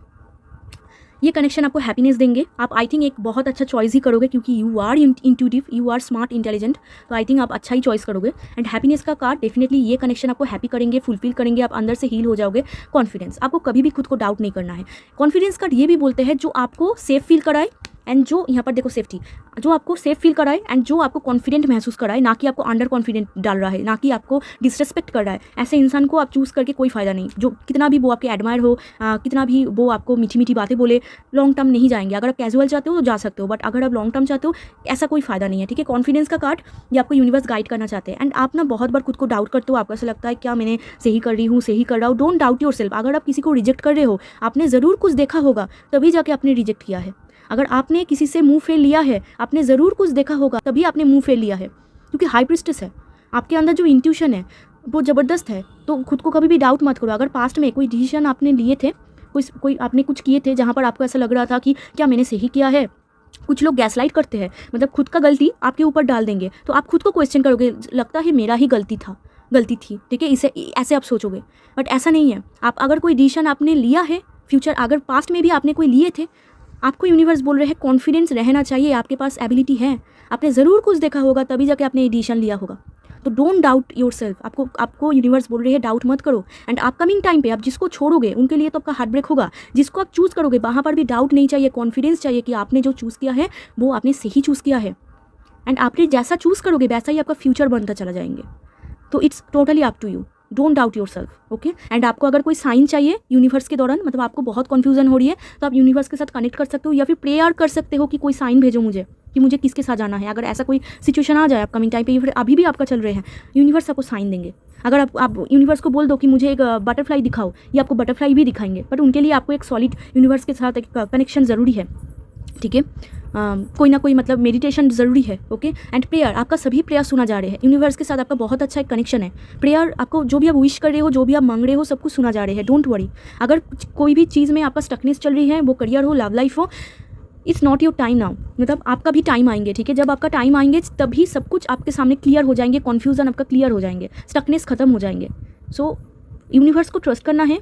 ये कनेक्शन आपको हैप्पीनेस देंगे। आप आई थिंक एक बहुत अच्छा चॉइस ही करोगे, क्योंकि you are intuitive, you are smart, intelligent, तो आई थिंक आप अच्छा ही चॉइस करोगे। एंड हैप्पीनेस का कार्ड, डेफिनेटली ये कनेक्शन आपको हैप्पी करेंगे, फुलफिल करेंगे, आप अंदर से हील हो जाओगे। कॉन्फिडेंस, आपको कभी भी खुद को डाउट नहीं करना है। कॉन्फिडेंस कार्ड ये भी बोलते हैं जो आपको सेफ फील कराए, एंड जो यहाँ पर देखो सेफ्टी, जो आपको सेफ फील कराए एंड जो आपको कॉन्फिडेंट महसूस कराए, ना कि आपको अंडर कॉन्फिडेंट डाल रहा है, ना कि आपको डिसरेस्पेक्ट कर रहा है। ऐसे इंसान को आप चूज़ करके कोई फ़ायदा नहीं, जो कितना भी वो आपके एडमायर हो, कितना भी वो आपको मीठी मीठी बातें बोले, लॉन्ग टर्म नहीं जाएंगे। अगर आप कैजुअल चाहते हो तो जा सकते हो, बट अगर आप लॉन्ग टर्म चाहते हो, ऐसा कोई फ़ायदा नहीं है। ठीक है, कॉन्फिडेंस का कार्ड ये आपको यूनिवर्स गाइड करना चाहते हैं। एंड आप ना बहुत बार खुद को डाउट करते हो, आपको ऐसा लगता है क्या मैंने सही कर रही हूँ, सही कर रहा हूँ। Don't doubt your self. अगर आप किसी को रिजेक्ट कर रहे हो, आपने ज़रूर कुछ देखा होगा, तभी जाके आपने रिजेक्ट किया है। अगर आपने किसी से मुंह फेर लिया है, आपने ज़रूर कुछ देखा होगा, तभी आपने मुंह फेर लिया है, क्योंकि हाई प्रिस्टेस है आपके अंदर, जो इंट्यूशन है वो ज़बरदस्त है। तो खुद को कभी भी डाउट मत करो। अगर पास्ट में कोई डिसीजन आपने लिए थे, कोई आपने कुछ किए थे जहाँ पर आपको ऐसा लग रहा था कि क्या मैंने सही किया है, कुछ लोग गैसलाइट करते हैं, मतलब खुद का गलती आपके ऊपर डाल देंगे, तो आप खुद को क्वेश्चन करोगे, लगता है मेरा ही गलती थी। ठीक है, इसे ऐसे आप सोचोगे, बट ऐसा नहीं है। आप अगर कोई डिसीजन आपने लिया है, फ्यूचर अगर पास्ट में भी आपने कोई लिए थे, आपको यूनिवर्स बोल रहे हैं कॉन्फिडेंस रहना चाहिए, आपके पास एबिलिटी है, आपने ज़रूर कुछ देखा होगा, तभी जाके आपने डिसीजन लिया होगा। तो डोंट डाउट योर सेल्फ। आपको यूनिवर्स बोल रहे हैं डाउट मत करो। एंड अपकमिंग टाइम पे आप जिसको छोड़ोगे उनके लिए तो आपका हार्ट ब्रेक होगा। जिसको आप चूज़ करोगे वहाँ पर भी डाउट नहीं चाहिए, कॉन्फिडेंस चाहिए कि आपने जो चूज़ किया है वो आपने सही चूज़ किया है। एंड आपने जैसा चूज़ करोगे वैसा ही आपका फ्यूचर बनता चला जाएंगे। तो it's totally up to you, don't doubt yourself. Okay, and आपको अगर कोई साइन चाहिए यूनिवर्स के दौरान, मतलब आपको बहुत कन्फ्यूजन हो रही है, तो आप यूनिवर्स के साथ कनेक्ट कर सकते हो, या फिर प्रेयर कर सकते हो कि कोई साइन भेजो मुझे, कि मुझे किसके साथ जाना है। अगर ऐसा कोई सिचुएशन आ जाए अपकमिंग टाइम पे, या फिर अभी भी आपका चल रहे हैं, यूनिवर्स आपको साइन देंगे। अगर आप यूनिवर्स को बोल दो कि मुझे एक बटरफ्लाई दिखाओ, ये आपको बटरफ्लाई भी दिखाएंगे, बट उनके लिए आपको एक सॉलिड यूनिवर्स के साथ एक कनेक्शन ज़रूरी है। ठीक है, कोई ना कोई मतलब मेडिटेशन ज़रूरी है। ओके, एंड प्रेयर, आपका सभी प्रेयर सुना जा रहे हैं। यूनिवर्स के साथ आपका बहुत अच्छा एक कनेक्शन है। प्रेयर, आपको जो भी आप विश कर रहे हो, जो भी आप मांग रहे हो, सब कुछ सुना जा रहे हैं। Don't worry. अगर कोई भी चीज़ में आपका स्टकनेस चल रही है, वो करियर हो, लव लाइफ हो, it's not your time now, मतलब आपका भी टाइम आएंगे। ठीक है, जब आपका टाइम आएंगे तभी सब कुछ आपके सामने क्लियर हो जाएंगे, कन्फ्यूज़न आपका क्लियर हो जाएंगे, स्टकनेस खत्म हो जाएंगे। सो यूनिवर्स को ट्रस्ट करना है,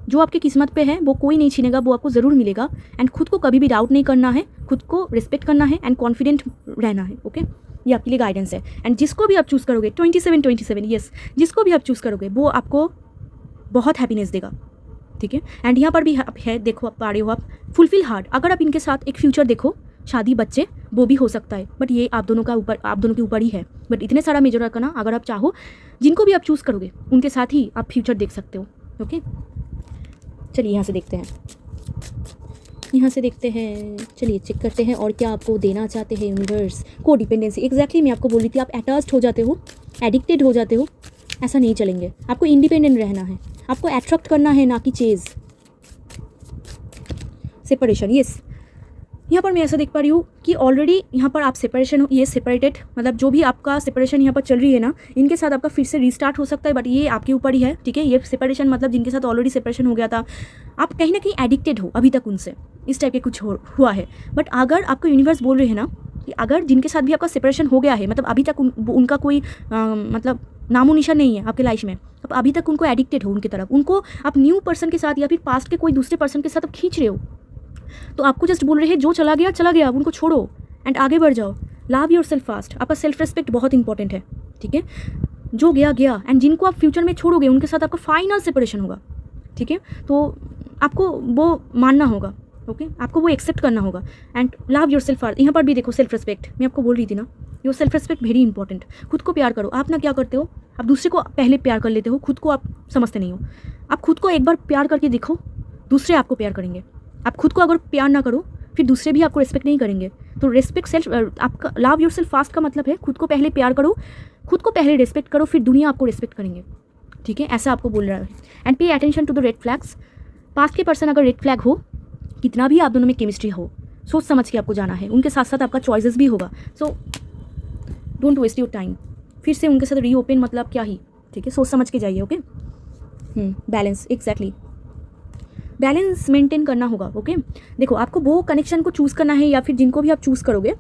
जो आपकी किस्मत पे है वो कोई नहीं छीनेगा, वो आपको ज़रूर मिलेगा। एंड खुद को कभी भी डाउट नहीं करना है, खुद को रिस्पेक्ट करना है एंड कॉन्फिडेंट रहना है। ओके, ये आपके लिए गाइडेंस है। एंड जिसको भी आप चूज़ करोगे 27 येस, जिसको भी आप चूज़ करोगे वो आपको बहुत हैप्पीनेस देगा। ठीक है, एंड यहाँ पर भी है, देखो आप पा रहे हो, आप फुलफिल हार्ट। अगर आप इनके साथ एक फ्यूचर देखो, शादी, बच्चे, वो भी हो सकता है, बट ये आप दोनों के ऊपर ही है। बट इतने सारा मेजर करना, अगर आप चाहो, जिनको भी आप चूज़ करोगे उनके साथ ही आप फ्यूचर देख सकते हो। ओके, चलिए यहाँ से देखते हैं, चलिए चेक करते हैं और क्या आपको देना चाहते हैं यूनिवर्स। को डिपेंडेंसी, एग्जैक्टली मैं आपको बोल रही थी, आप अटैच्ड हो जाते हो, एडिक्टेड हो जाते हो, ऐसा नहीं चलेंगे। आपको इंडिपेंडेंट रहना है, आपको अट्रैक्ट करना है, ना कि चेज। सेपरेशन, यस, यहाँ पर मैं ऐसा देख पा रही हूँ कि ऑलरेडी यहाँ पर आप सेपरेशन हो, ये सेपरेटेड, मतलब जो भी आपका सेपरेशन यहाँ पर चल रही है ना, इनके साथ आपका फिर से रीस्टार्ट हो सकता है, बट ये आपके ऊपर ही है। ठीक है, ये सेपरेशन मतलब जिनके साथ ऑलरेडी सेपरेशन हो गया था, आप कहीं ना कहीं एडिक्टेड हो अभी तक उनसे, इस टाइप के कुछ हुआ है। बट अगर आपको यूनिवर्स बोल रहे हैं ना, कि अगर जिनके साथ भी आपका सेपरेशन हो गया है, मतलब अभी तक उनका कोई मतलब नामो निशान नहीं है आपके लाइफ में, आप अभी तक उनको एडिक्टेड हो उनकी तरफ, उनको आप न्यू पर्सन के साथ या फिर पास्ट के कोई दूसरे पर्सन के साथ आप खींच रहे हो, तो आपको जस्ट बोल रहे हैं जो चला गया, अब उनको छोड़ो एंड आगे बढ़ जाओ। Love your self fast. आपका सेल्फ रेस्पेक्ट बहुत इंपॉर्टेंट है, ठीक है। जो गया एंड जिनको आप फ्यूचर में छोड़ोगे उनके साथ आपका फाइनल सेपरेशन होगा, ठीक है। तो आपको वो मानना होगा, ओके, आपको वो एक्सेप्ट करना होगा and love your self fast. यहाँ पर भी देखो सेल्फ रेस्पेक्ट, मैं आपको बोल रही थी ना, your self respect very important. खुद को प्यार करो। आप ना क्या करते हो, आप दूसरे को पहले प्यार कर लेते हो, खुद को आप समझते नहीं हो। आप खुद को एक बार प्यार करके देखो, दूसरे आपको प्यार करेंगे। आप खुद को अगर प्यार ना करो फिर दूसरे भी आपको रिस्पेक्ट नहीं करेंगे। तो रिस्पेक्ट सेल्फ, आपका लव योर सेल्फ फास्ट का मतलब है खुद को पहले प्यार करो, खुद को पहले रिस्पेक्ट करो, फिर दुनिया आपको रिस्पेक्ट करेंगे, ठीक है। ऐसा आपको बोल रहा है। And pay attention to the red flags. Past के पर्सन अगर रेड फ्लैग हो, कितना भी आप दोनों में केमिस्ट्री हो, सोच समझ के आपको जाना है। उनके साथ साथ आपका चॉइसेस भी होगा, so don't waste your time. फिर से उनके साथ रीओपन मतलब क्या ही, ठीक है, सोच समझ के जाइए, okay. Balance, exactly balance maintain करना होगा, ओके। देखो आपको वो कनेक्शन को चूज़ करना है या फिर जिनको भी आप चूज़ करोगे,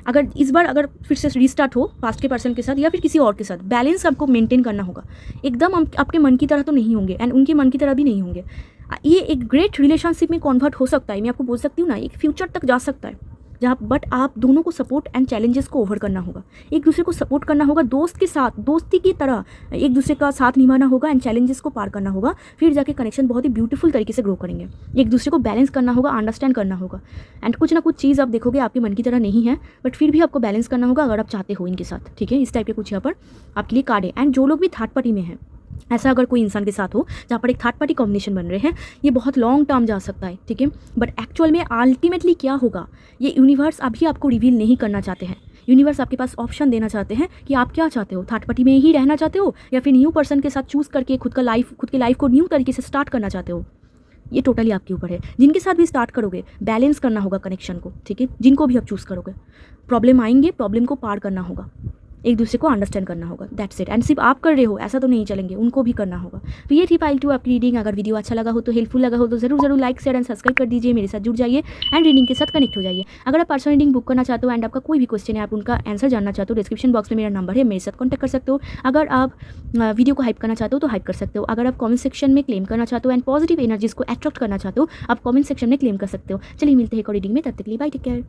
अगर इस बार अगर फिर से रिस्टार्ट हो पास्ट के पर्सन के साथ या फिर किसी और के साथ, बैलेंस आपको मेंटेन करना होगा। एकदम आपके मन की तरह तो नहीं होंगे एंड उनके मन की तरह भी नहीं होंगे। ये एक ग्रेट रिलेशनशिप में कन्वर्ट हो सकता है, मैं आपको बोल सकती हूँ ना, एक फ्यूचर तक जा सकता है जहाँ, बट आप दोनों को सपोर्ट एंड चैलेंजेस को ओवर करना होगा, एक दूसरे को सपोर्ट करना होगा, दोस्त के साथ, दोस्ती की तरह एक दूसरे का साथ निभाना होगा एंड चैलेंजेस को पार करना होगा। फिर जाके कनेक्शन बहुत ही ब्यूटीफुल तरीके से ग्रो करेंगे। एक दूसरे को बैलेंस करना होगा, अंडरस्टैंड करना होगा एंड कुछ ना कुछ चीज़ आप देखोगे आपके मन की तरह नहीं है, बट फिर भी आपको बैलेंस करना होगा अगर आप चाहते हो इनके साथ, ठीक है। इस टाइप के कुछ यहाँ पर आपके लिए कार्ड है। एंड जो लोग भी थर्ड पार्टी में हैं, ऐसा अगर कोई इंसान के साथ हो जहाँ पर एक थर्ड पार्टी कॉम्बिनेशन बन रहे हैं, ये बहुत लॉन्ग टर्म जा सकता है, ठीक है। बट एक्चुअल में अल्टीमेटली क्या होगा ये यूनिवर्स अभी आपको रिवील नहीं करना चाहते हैं। यूनिवर्स आपके पास ऑप्शन देना चाहते हैं कि आप क्या चाहते हो, थर्ड पार्टी में ही रहना चाहते हो या फिर न्यू पर्सन के साथ चूज़ करके खुद की लाइफ को न्यू तरीके से स्टार्ट करना चाहते हो। ये टोटली आपके ऊपर है। जिनके साथ भी स्टार्ट करोगे बैलेंस करना होगा कनेक्शन को, ठीक है। जिनको भी आप चूज़ करोगे, प्रॉब्लम आएंगे, प्रॉब्लम को पार करना होगा, एक दूसरे को अंडरस्टैंड करना होगा, दैट्स इट। एंड सिर्फ आप कर रहे हो ऐसा तो नहीं चलेंगे, उनको भी करना होगा। तो ये थी पाइल 2 आपकी रीडिंग। अगर वीडियो अच्छा लगा हो तो, हेल्पफुल लगा हो तो जरूर लाइक शेयर एंड सब्सक्राइब कर दीजिए, मेरे साथ जुड़ जाइए एंड रीडिंग के साथ कनेक्ट हो जाइए। अगर आप पर्सनल रीडिंग बुक करना चाहते हो एंड आपका कोई भी क्वेश्चन है, आप उनका आंसर जानना चाहते हो, डिस्क्रिप्शन बॉक्स में मेरा नंबर है, मेरे साथ कॉन्टैक्ट कर सकते हो। अगर आप वीडियो को हाइप करना चाहते हो तो हाइप कर सकते हो। अगर आप कमेंट सेक्शन में क्लेम करना चाहते हो एंड पॉजिटिव एनर्जीज को अट्रैक्ट करना चाहते हो, आप कमेंट सेक्शन में क्लेम कर सकते हो। चलिए मिलते हैं एक और रीडिंग में, तब तक के लिए बाय, टेक केयर।